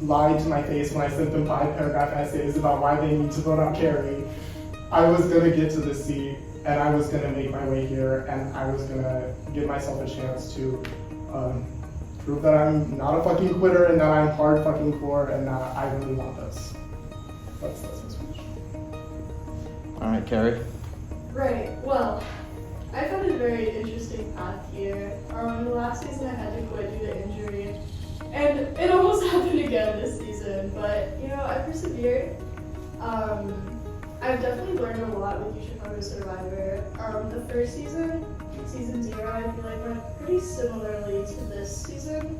lied to my face when I sent them 5-paragraph essays about why they need to vote out Carrie, I was going to get to this seat, and I was going to make my way here, and I was going to give myself a chance to prove that I'm not a fucking quitter and that I'm hard fucking core and that I really want this. That's my speech. All right, Carrie. Right, well, I found a very interesting path here. Last season I had to quit due to injury, and it almost happened again this season, but you know, I persevered. I've definitely learned a lot with UChicago Survivor. The first season, season 0, I feel like went pretty similarly to this season,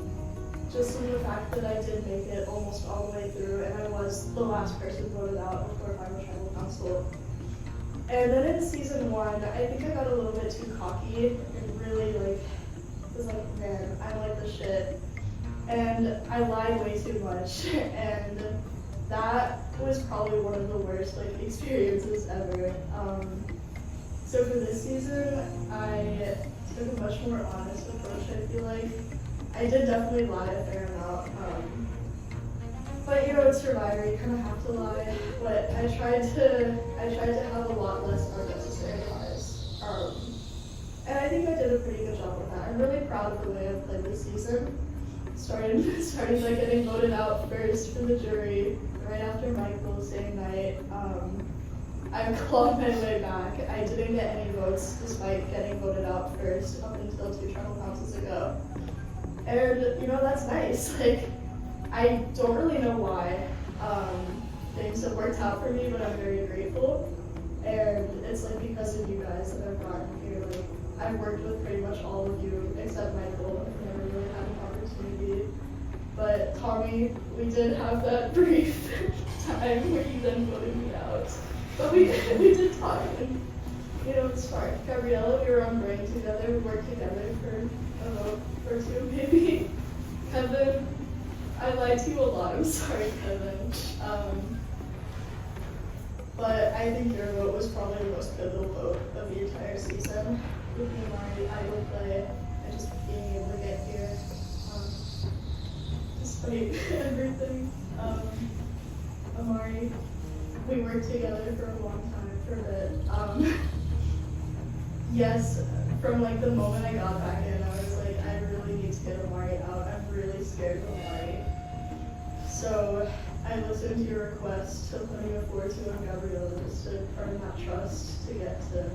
just in the fact that I did make it almost all the way through, and I was the last person voted out before Final Tribal Council. And then in season 1, I think I got a little bit too cocky and really was like, man, I'm like the shit. And I lied way too much, and that was probably one of the worst experiences ever. So for this season, I took a much more honest approach, I feel like. I did definitely lie a fair amount. But you know, it's Survivor, you kind of have to lie. But I tried to have a lot less unnecessary lies. And I think I did a pretty good job with that. I'm really proud of the way I've played this season. Started by getting voted out first for the jury, right after Michael, same night. I clawed my way back. I didn't get any votes despite getting voted out first up until 2 tribal councils ago. And you know, that's nice. I don't really know why things have worked out for me, but I'm very grateful. And it's because of you guys that I've gotten here. I've worked with pretty much all of you except Michael. I've never really had an opportunity. But Tommy, we did have that brief time where you then voted me out. But we did talk, and you know, it's fine. Gabriella, we were on brain together. We worked together for a vote or 2, maybe. Kevin, I lied to you a lot. I'm sorry, Kevin. But I think your vote was probably the most pivotal vote of the entire season. With me, Amari, I would play, and just being able to get here, despite everything. Amari, we worked together for a long time, for a bit. Yes, from the moment I got back in, I was like, I really need to get Amari out. I'm really scared of Amari. So I listened to your request to put me a 4-2 on Gabriella just to earn that trust to get to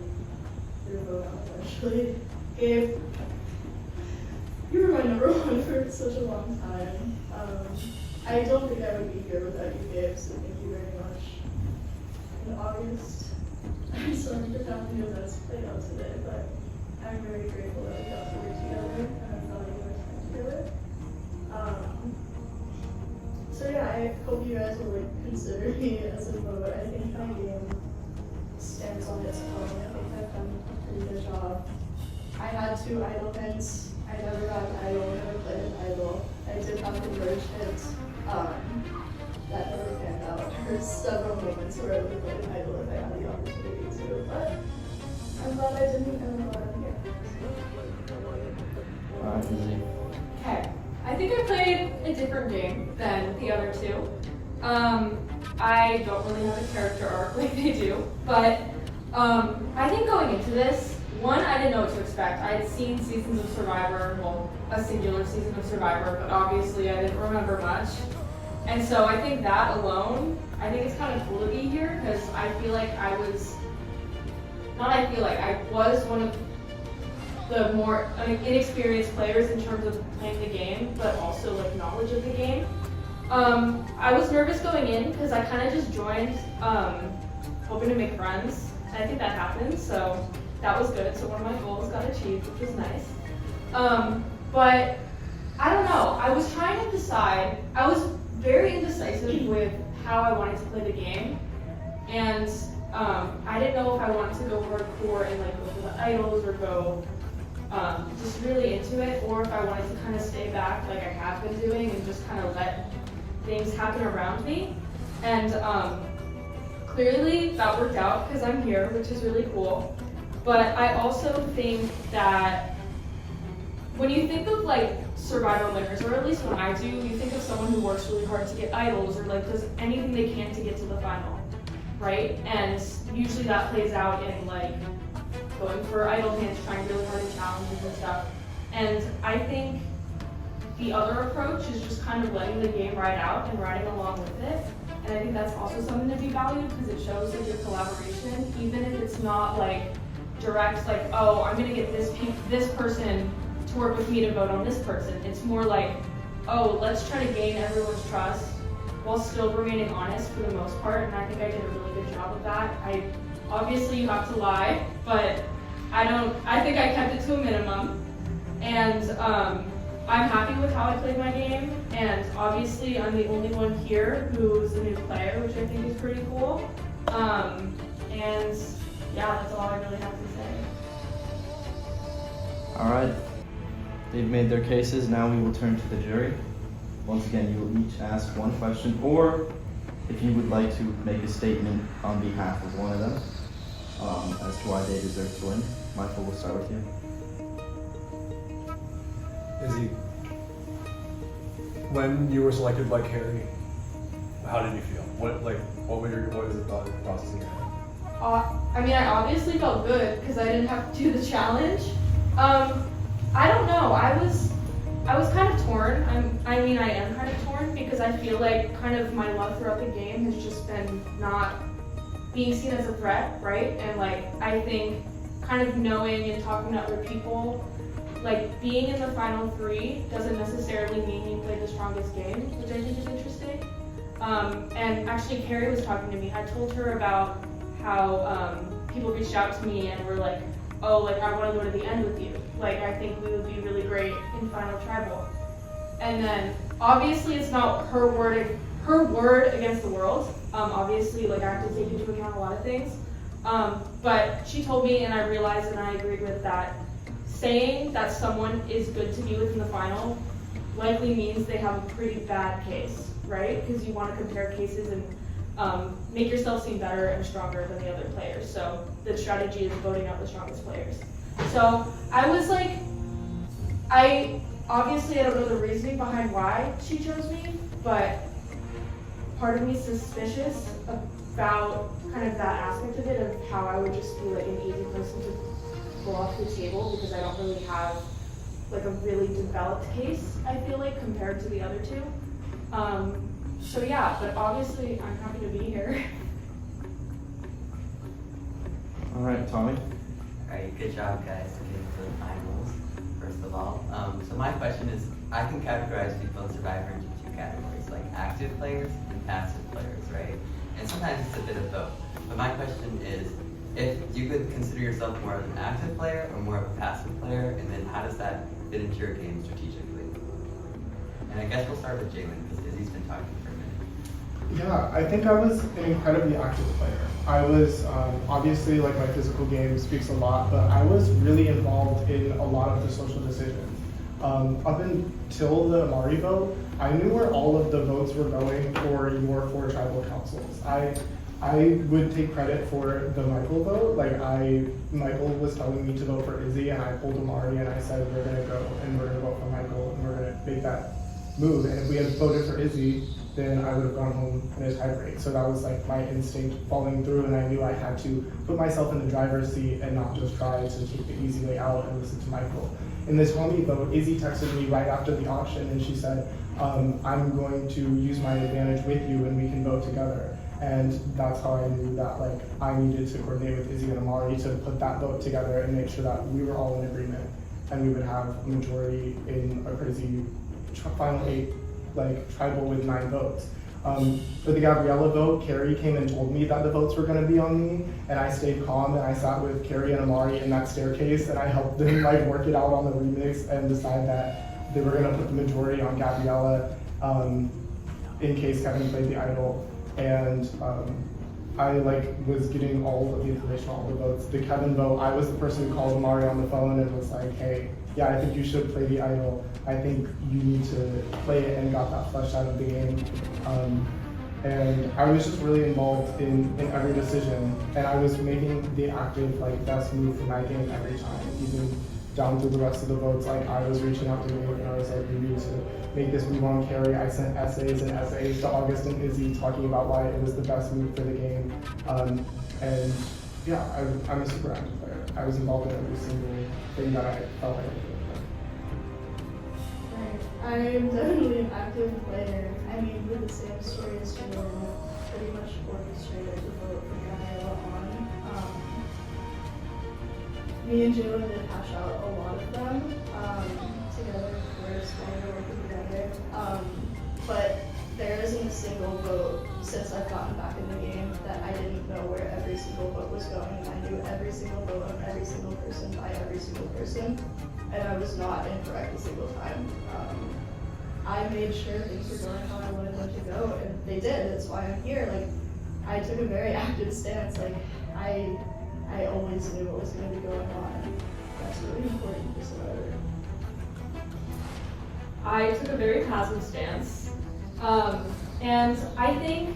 your vote out eventually. Gabe, you were my number 1 for such a long time. I don't think I would be here without you, Gabe, so thank you very much. In August, I'm sorry for how the events played out today, but I'm very grateful that we got to work together and I value our time together. So yeah, I hope you guys will consider me as a vote. I think my game stands on its own. I think I've done a pretty good job. I had 2 idol hints. I never got an idol, never played an idol. I did have the merge hint. That never panned out. There were several moments where I would have played an idol if I had the opportunity to, but I'm glad I didn't, and I'm glad I'm here. Izzy. Okay. I think I played a different game than the other 2. I don't really have a character arc like they do, but I think going into this, one, I didn't know what to expect. I had seen seasons of Survivor, well, a singular season of Survivor, but obviously I didn't remember much. And so I think that alone, I think it's kind of cool to be here because I feel like I was one of the more inexperienced players in terms of playing the game, but also like knowledge of the game. I was nervous going in because I kind of just joined hoping to make friends, and I think that happened, so that was good. So one of my goals got achieved, which was nice. But I don't know, I was trying to decide, I was very indecisive with how I wanted to play the game, and I didn't know if I wanted to go hardcore and like go for the idols or go just really into it, or if I wanted to kind of stay back like I have been doing and just kind of let things happen around me. And clearly that worked out because I'm here, which is really cool. But I also think that when you think of like Survivor winners, or at least when I do, you think of someone who works really hard to get idols or like does anything they can to get to the final, right? And usually that plays out in like going for idol hands, trying really hard in challenges and stuff. And I think the other approach is just kind of letting the game ride out and riding along with it. And I think that's also something to be valued because it shows like your collaboration, even if it's not like direct, like, oh, I'm gonna get this person to work with me to vote on this person. It's more like, oh, let's try to gain everyone's trust while still remaining honest for the most part. And I think I did a really good job of that. Obviously you have to lie, but I think I kept it to a minimum. And I'm happy with how I played my game. And obviously I'm the only one here who's a new player, which I think is pretty cool. And yeah, that's all I really have to say. All right, they've made their cases. Now we will turn to the jury. Once again, you will each ask one question, or if you would like to make a statement on behalf of one of them as to why they deserve to win. Michael, we'll start with you. Izzy, when you were selected by Carrie, how did you feel? What was the thought process in your head? I mean, I obviously felt good because I didn't have to do the challenge. I don't know. I was kind of torn. I am kind of torn because I feel like kind of my luck throughout the game has just been not being seen as a threat, right? And like, I think kind of knowing and talking to other people, like being in the final three doesn't necessarily mean you played the strongest game, which I think is interesting. And actually Carrie was talking to me. I told her about how people reached out to me and were like, oh, like I want to go to the end with you. Like I think we would be really great in Final Tribal. And then obviously it's not her word against the world. Obviously, like I have to take into account a lot of things. But she told me, and I realized and I agreed with that, saying that someone is good to be with in the final likely means they have a pretty bad case, right? Because you want to compare cases and make yourself seem better and stronger than the other players. So the strategy is voting out the strongest players. So I was like, I don't know the reasoning behind why she chose me, but part of me is suspicious about kind of that aspect of it, of how I would just be like an easy person to go off the table because I don't really have like a really developed case, I feel like, compared to the other two. So yeah, but obviously I'm happy to be here. All right, Tommy. All right, good job, guys, getting to the finals, first of all. So my question is, I can categorize people in Survivor into two categories, like active players and passive players, right? And sometimes it's a bit of both. But my question is, if you could consider yourself more of an active player or more of a passive player, and then how does that fit into your game strategically? And I guess we'll start with Jalen, because Izzy's been talking for a minute. Yeah, I think I was an incredibly active player. I was, obviously, like my physical game speaks a lot, but I was really involved in a lot of the social decisions. Up until the Amari vote, I knew where all of the votes were going for your 4 tribal councils. I would take credit for the Michael vote. Michael was telling me to vote for Izzy, and I pulled Amari, and I said, we're gonna go, and we're gonna vote for Michael, and we're gonna make that move. And if we had voted for Izzy, then I would have gone home in a tiebreak. So that was like my instinct falling through, and I knew I had to put myself in the driver's seat and not just try to take the easy way out and listen to Michael. In this homie vote, Izzy texted me right after the auction, and she said, I'm going to use my advantage with you and we can vote together. And that's how I knew that like I needed to coordinate with Izzy and Amari to put that vote together and make sure that we were all in agreement and we would have a majority in a crazy final 8 like tribal with 9 votes. For the Gabriella vote, Carrie came and told me that the votes were going to be on me, and I stayed calm and I sat with Carrie and Amari in that staircase and I helped them like work it out on the remix and decide that they were going to put the majority on Gabriella in case Kevin played the idol. And I like was getting all of the information on all the votes. The Kevin vote, I was the person who called Amari on the phone and was like, hey, yeah, I think you should play the idol. I think you need to play it, and got that fleshed out of the game. And I was just really involved in every decision, and I was making the active like best move for my game every time, even down through the rest of the votes. Like I was reaching out to Dave and I was like, we need to make this move on Carrie. I sent essays and essays to August and Izzy talking about why it was the best move for the game. And yeah, I'm a super active player. I was involved in every single thing that I felt like I could. I am definitely an active player. I mean, with the same story as Jalen, pretty much orchestrated the vote for Gabriella on. Me and Jalen did hash out a lot of them together first while we were working together. But there isn't a single vote since I've gotten back in the game that I didn't know where every single vote was going. I knew every single vote of every single person by every single person, and I was not incorrect a single time. I made sure things were going how I wanted them to go, and they did. That's why I'm here. Like, I took a very active stance. Like, I always knew what was going to be going on. That's really important for Survivor. I took a very passive stance. And I think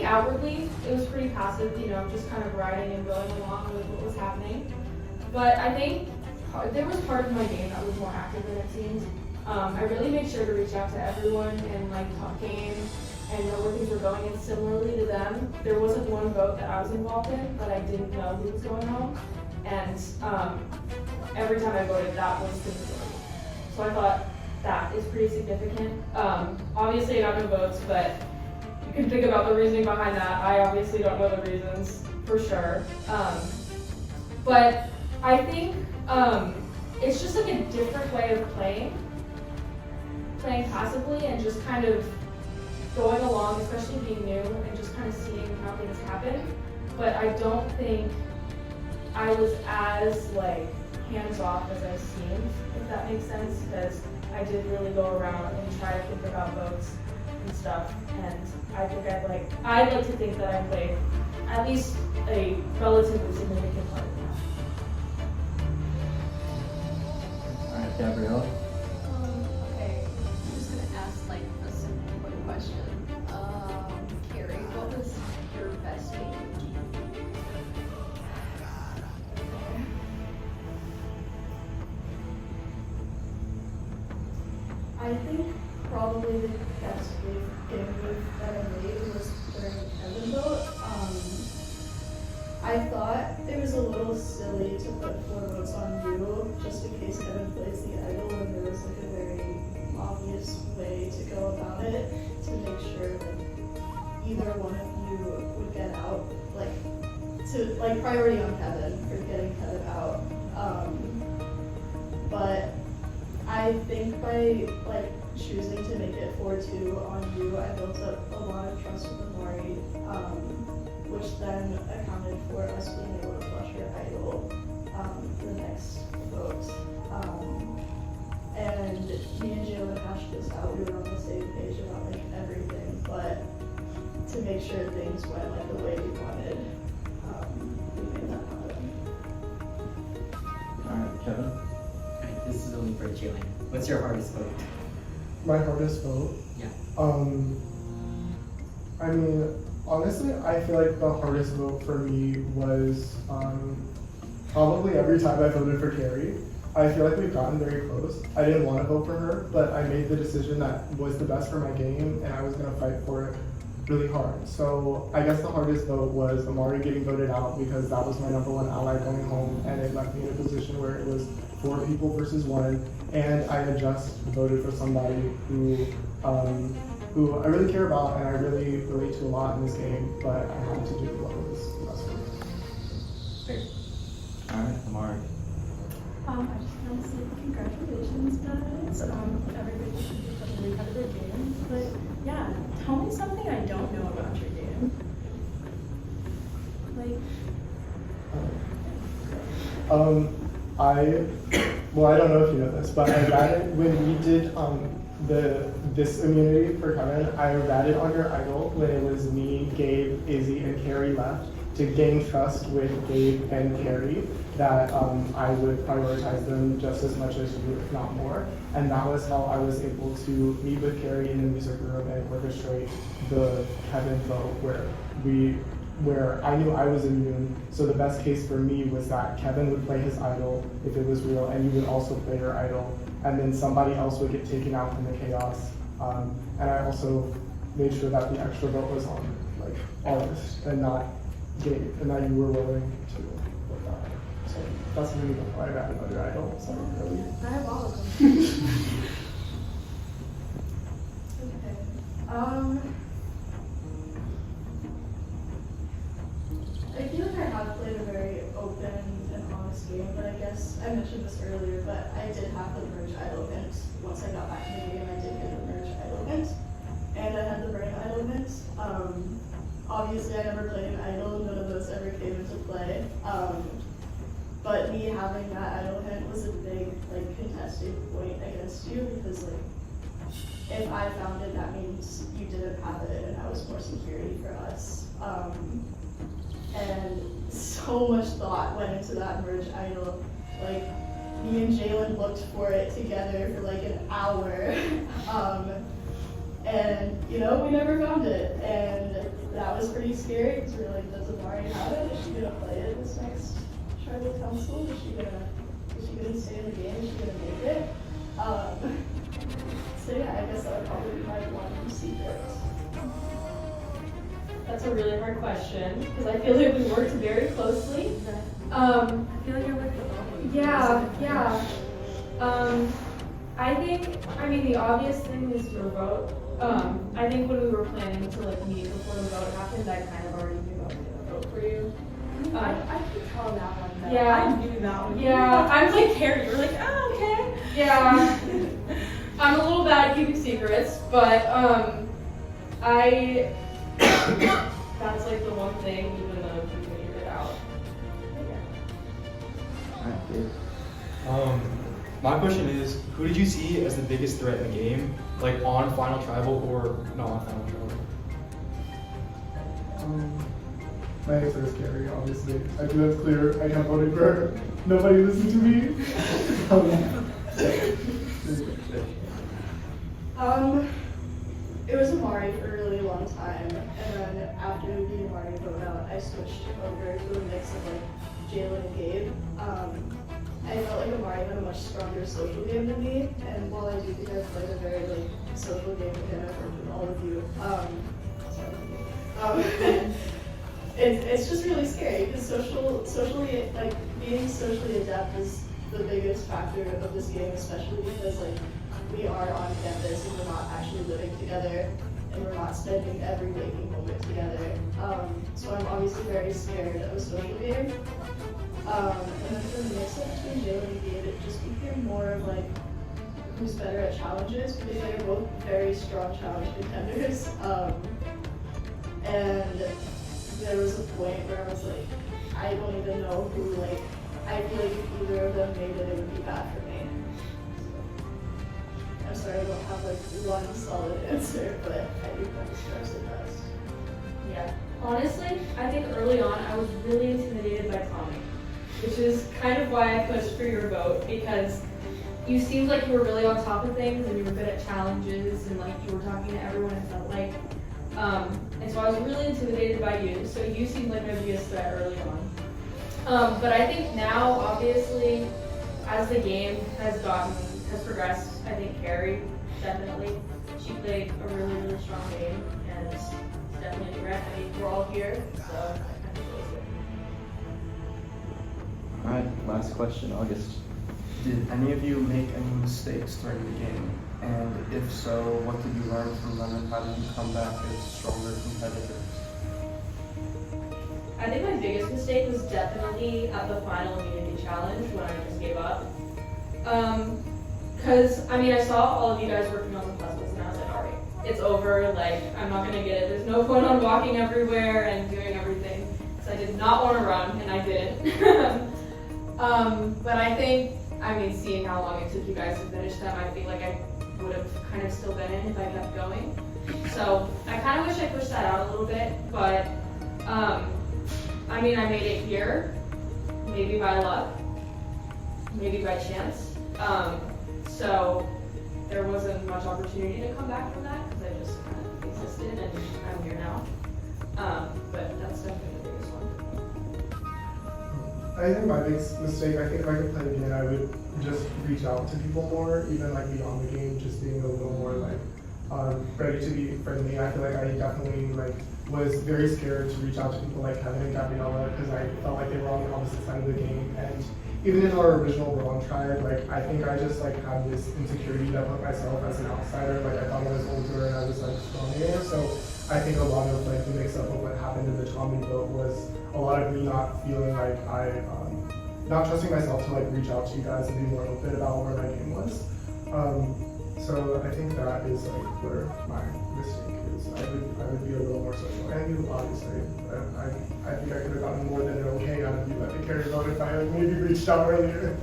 outwardly it was pretty passive, you know, just kind of riding and going along with what was happening. But I think there was part of my game that was more active than it seemed. I really made sure to reach out to everyone and like talk game and know where things were going. And similarly to them, there wasn't one vote that I was involved in, but I didn't know who was going home. And every time I voted, that was the majority. So I thought that is pretty significant. Obviously I got no votes, but you can think about the reasoning behind that. I obviously don't know the reasons for sure. But I think it's just like a different way of playing passively and just kind of going along, especially being new and just kind of seeing how things happen. But I don't think I was as like hands-off as I seemed, if that makes sense, because I did really go around and try to think about votes and stuff, and I think I'd like to think that I played at least a relatively significant part of that. Alright, Gabrielle. Okay, I'm just gonna ask like a simple quick question. Carrie, what was your best game? I think probably the best game move that I made was during Kevin vote. I thought it was a little silly to put 4 votes on you just in case Kevin plays the idol, and there was like a very obvious way to go about it to make sure that either one of you would get out, like priority on Kevin for getting Kevin out. But I think by like choosing to make it 4-2 on you, I built up a lot of trust with Amari, which then accounted for us being able to flush her idol the next vote. And me and Jalen hashed this out. We were on the same page about like everything, but to make sure things went like the way we wanted, we made that happen. Alright, Kevin. Alright, this is only for Jalen. What's your hardest vote? My hardest vote? Yeah. I mean, honestly, I feel like the hardest vote for me was probably every time I voted for Carrie. I feel like we've gotten very close. I didn't want to vote for her, but I made the decision that was the best for my game, and I was going to fight for it really hard. So I guess the hardest vote was Amari getting voted out because that was my #1 ally going home, and it left me in a position where it was 4 people versus 1, and I had just voted for somebody who I really care about and I really relate to a lot in this game, but I had to do what was best for me. Thanks. Alright, Amari. I just want to say congratulations, guys. Everybody really had a good game. But yeah, tell me something I don't know about your game. Like, I don't know if you know this, but I ratted when we did this immunity for Kevin, I ratted on your idol when it was me, Gabe, Izzy, and Carrie left to gain trust with Gabe and Carrie that I would prioritize them just as much as you, if not more. And that was how I was able to meet with Carrie in the music room and orchestrate the Kevin vote where I knew I was immune. So the best case for me was that Kevin would play his idol if it was real, and you would also play your idol. And then somebody else would get taken out from the chaos. And I also made sure that the extra vote was on like August and not Gabe, and that you were willing to vote that. So that's really why I ratted on your idol. Sorry, really. I have all of them. Okay. I feel like I have played a very open and honest game, but I guess I mentioned this earlier, but I did have the merge idol hint. Once I got back in the game, I did get the merge idol hint, and I had the brain idol hint. Obviously, I never played an idol, none of those ever came into play. But me having that idol hint was a big contested point against you because if I found it, that means you didn't have it, and that was more security for us. And so much thought went into that merge idol. Me and Jalen looked for it together for an hour. And we never found it. And that was pretty scary because we were like, does Amari have it? Is she gonna play it this next tribal council? Is she gonna stay in the game? Is she gonna make it? So yeah, I guess that would probably be my one secret. That's a really hard question because I feel like we worked very closely. I feel like you're like the Yeah. I mean, the obvious thing is your vote. I think when we were planning to meet before the vote happened, I kind of already knew I was gonna vote for you. I could tell that one. Though. Yeah. I knew that one. Yeah. I was like Carrie. You were like, oh, okay. Yeah. I'm a little bad at keeping secrets, but that's the one thing even though we figured it out. Alright, my question is, who did you see as the biggest threat in the game, on Final Tribal or not on Final Tribal? My answer is Carrie, obviously. I think that's clear. I kept voting for her. Nobody listened to me. It was Amari for a really long time, and then after the Amari vote out, I switched over to a mix of Jalen and Gabe. I felt like Amari had a much stronger social game than me, and while I do think I've played a very social game again, I've worked with all of you. It's just really scary because being socially adept is the biggest factor of this game, especially because we are on campus and we're not actually living together and we're not spending every waking moment together. So I'm obviously very scared of a social game. And then for the mix-up between Jalen and Gabe, it just became more of who's better at challenges because they're both very strong challenge contenders. And there was a point where I was I don't even know who, I feel like if either of them made it, it would be bad for me. I'm sorry, I don't have one solid answer, but I do kind of stress it best. Yeah. Honestly, I think early on I was really intimidated by Tommy, which is kind of why I pushed for your vote because you seemed like you were really on top of things and you were good at challenges and you were talking to everyone it felt like. And so I was really intimidated by you, so you seemed like my biggest threat early on. But I think now, obviously, as the game has progressed, I think Carrie, definitely, she played a really, really strong game, and it's definitely a threat. I mean, we're all here, so I think it was good. All right, last question, August. Did any of you make any mistakes during the game? And if so, what did you learn from them and how did you come back as stronger competitors? I think my biggest mistake was definitely at the final immunity challenge when I just gave up. Cause I mean, I saw all of you guys working on the puzzles and I was like, all right, it's over, like, I'm not gonna get it. There's no point on walking everywhere and doing everything. So I did not want to run and I didn't. But I think, I mean, seeing how long it took you guys to finish them, I feel like I would have kind of still been in if I kept going. So I kind of wish I pushed that out a little bit, but I mean, I made it here, maybe by luck, maybe by chance. So there wasn't much opportunity to come back from that because I just kind of existed and I'm here now. But that's definitely the biggest one. I think my biggest mistake, I think if I could play again, I would just reach out to people more, even like beyond the game, just being a little more like ready to be friendly. I feel like I definitely like was very scared to reach out to people like Kevin and Gabriella because I felt like they were on the opposite side of the game. And even in our original Brawn tribe, like I think I just like had this insecurity that put myself as an outsider. Like I thought I was older and I was like stronger. So I think a lot of like the mix up of what happened in the Tommy vote was a lot of me not feeling like not trusting myself to like reach out to you guys and be more open about where my game was. So I think that is like where my mistake is. I would be a little more social. And you obviously, I think I could have gotten more than an okay out of you at the carry vote if I had maybe reached out earlier.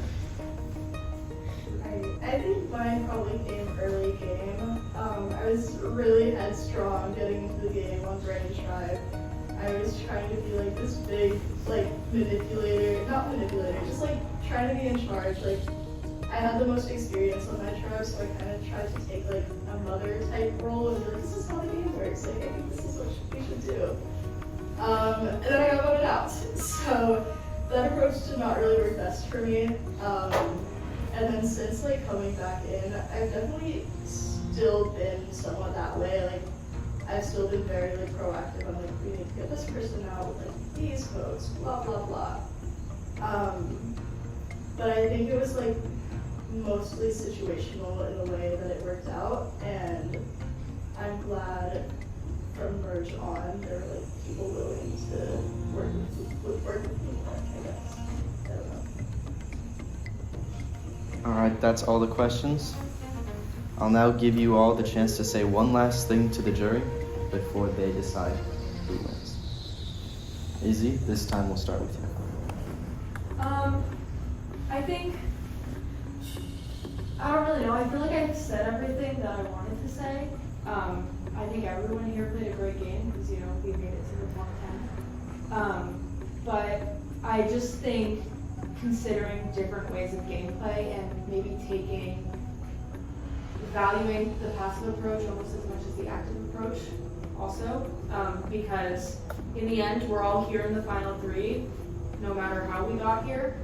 I think mine probably came early game. I was really headstrong getting into the game on Brandon Tribe. I was trying to be like this big, like not manipulator, just like trying to be in charge. Like I had the most experience on my tribe, so I kind of tried to take like a mother type role and be like, this is how the game works. Like I think this is what we should do. And then I got voted out. So that approach did not really work best for me. And then since like coming back in, I've definitely still been somewhat that way. Like I've still been very like proactive on like we need to get this person out with like these votes, blah blah blah. But I think it was like mostly situational in the way that it worked out, and I'm glad from Merge on there were like people willing to work with me more, I guess. I don't know. Alright, that's all the questions. I'll now give you all the chance to say one last thing to the jury before they decide who wins. Izzy, this time we'll start with you. I think, I don't really know. I feel like I've said everything that I wanted to say. I think everyone here played a great game because, you know, we made it to the top 10. But I just think considering different ways of gameplay and maybe valuing the passive approach almost as much as the active approach also, because in the end, we're all here in the final three, no matter how we got here.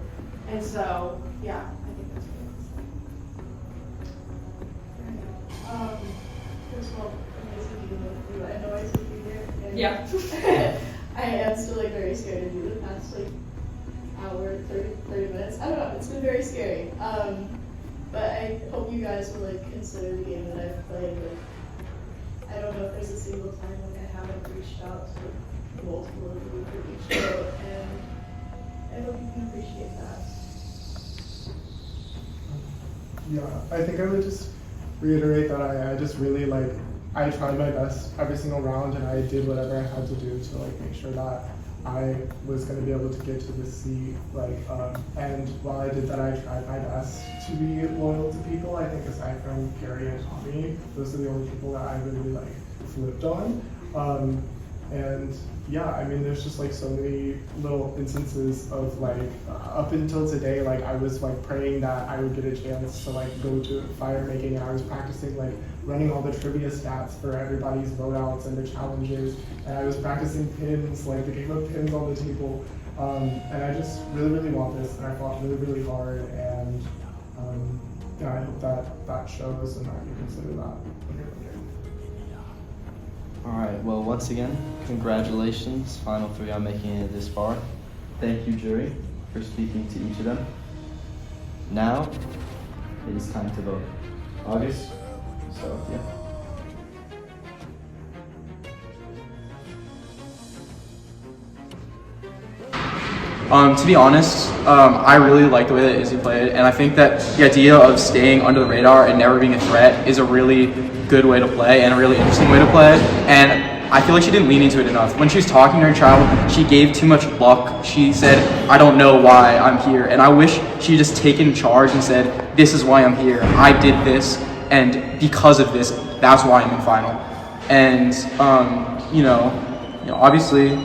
And so, yeah, I think that's what First of all, amazing meeting with you. I know I took you here. And Yeah. I am still like very scared of you the past like hour, 30 minutes. I don't know, it's been very scary. But I hope you guys will like consider the game that I've played. Like, I don't know if there's a single time like I haven't reached out to multiple of you for each vote, and I hope you can appreciate that. Yeah, I think I would just reiterate that I just really like, I tried my best every single round and I did whatever I had to do to like make sure that I was going to be able to get to the seat. Like, and while I did that, I tried my best to be loyal to people. I think aside from Carrie and Tommy, those are the only people that I really like flipped on. And yeah, I mean, there's just like so many little instances of like, up until today, like I was like praying that I would get a chance to like go to fire making, and I was practicing like running all the trivia stats for everybody's vote outs and the challenges, and I was practicing pins, like the game of pins on the table. And I just really want this, and I fought really hard, and I hope that shows and that you consider that when you're looking. All right, well, once again, congratulations, Final Three, on making it this far. Thank you, jury, for speaking to each of them. Now, it is time to vote. August, so yeah. To be honest, I really like the way that Izzy played, and I think that the idea of staying under the radar and never being a threat is a really good way to play and a really interesting way to play, and I feel like she didn't lean into it enough. When she was talking to her child, she gave too much luck. She said, I don't know why I'm here, and I wish she had just taken charge and said, this is why I'm here. I did this, and because of this, that's why I'm in final. And, obviously,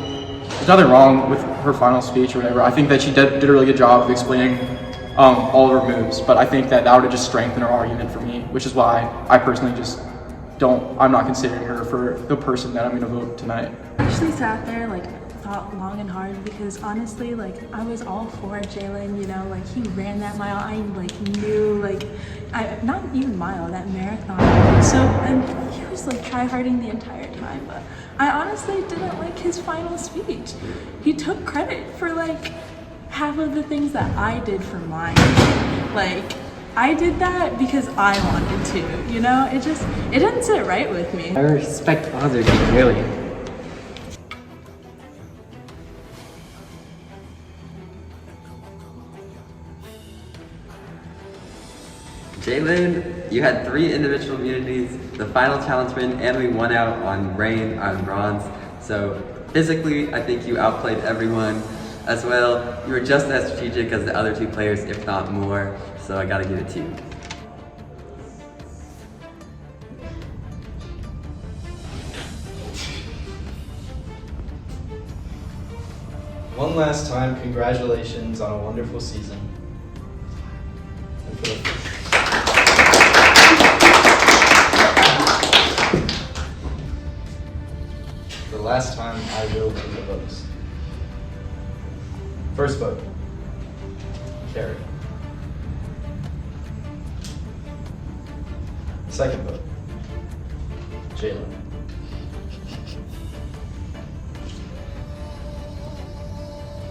there's nothing wrong with her final speech or whatever. I think that she did a really good job of explaining all of her moves, but I think that would have just strengthened her argument for me, which is why I personally just I'm not considering her for the person that I'm going to vote tonight. I actually sat there, thought long and hard, because honestly, I was all for Jalen, he ran that mile. I, knew, not even mile, that marathon. And he was, try-harding the entire time, but I honestly didn't like his final speech. He took credit for, half of the things that I did for mine. I did that because I wanted to, it didn't sit right with me. I respect others really. Jalen, you had 3 individual immunities, the final challenge win, and we won out on rain, on bronze. So physically, I think you outplayed everyone as well. You were just as strategic as the other 2 players, if not more. So I gotta give it to you. One last time, congratulations on a wonderful season. And for the last time, I will do the votes. First vote, Carrie. Second vote, Jalen.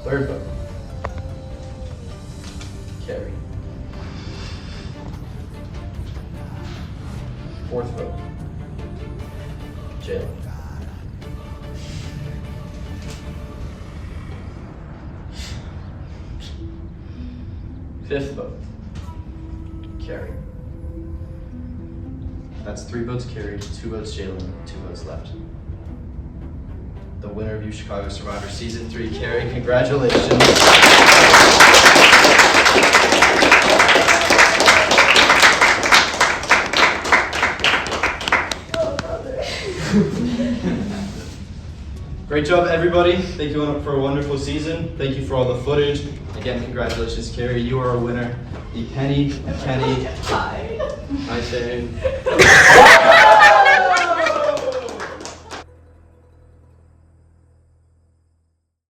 Third vote, Carrie. Fourth vote, Jalen. Fifth vote, Carrie. That's 3 votes Carrie, 2 votes Jalen, 2 votes left. The winner of UChicago Survivor Season 3, Carrie. Congratulations. Great job, everybody. Thank you for a wonderful season. Thank you for all the footage. Again, congratulations, Carrie. You are a winner. The Penny. Hi, Shane.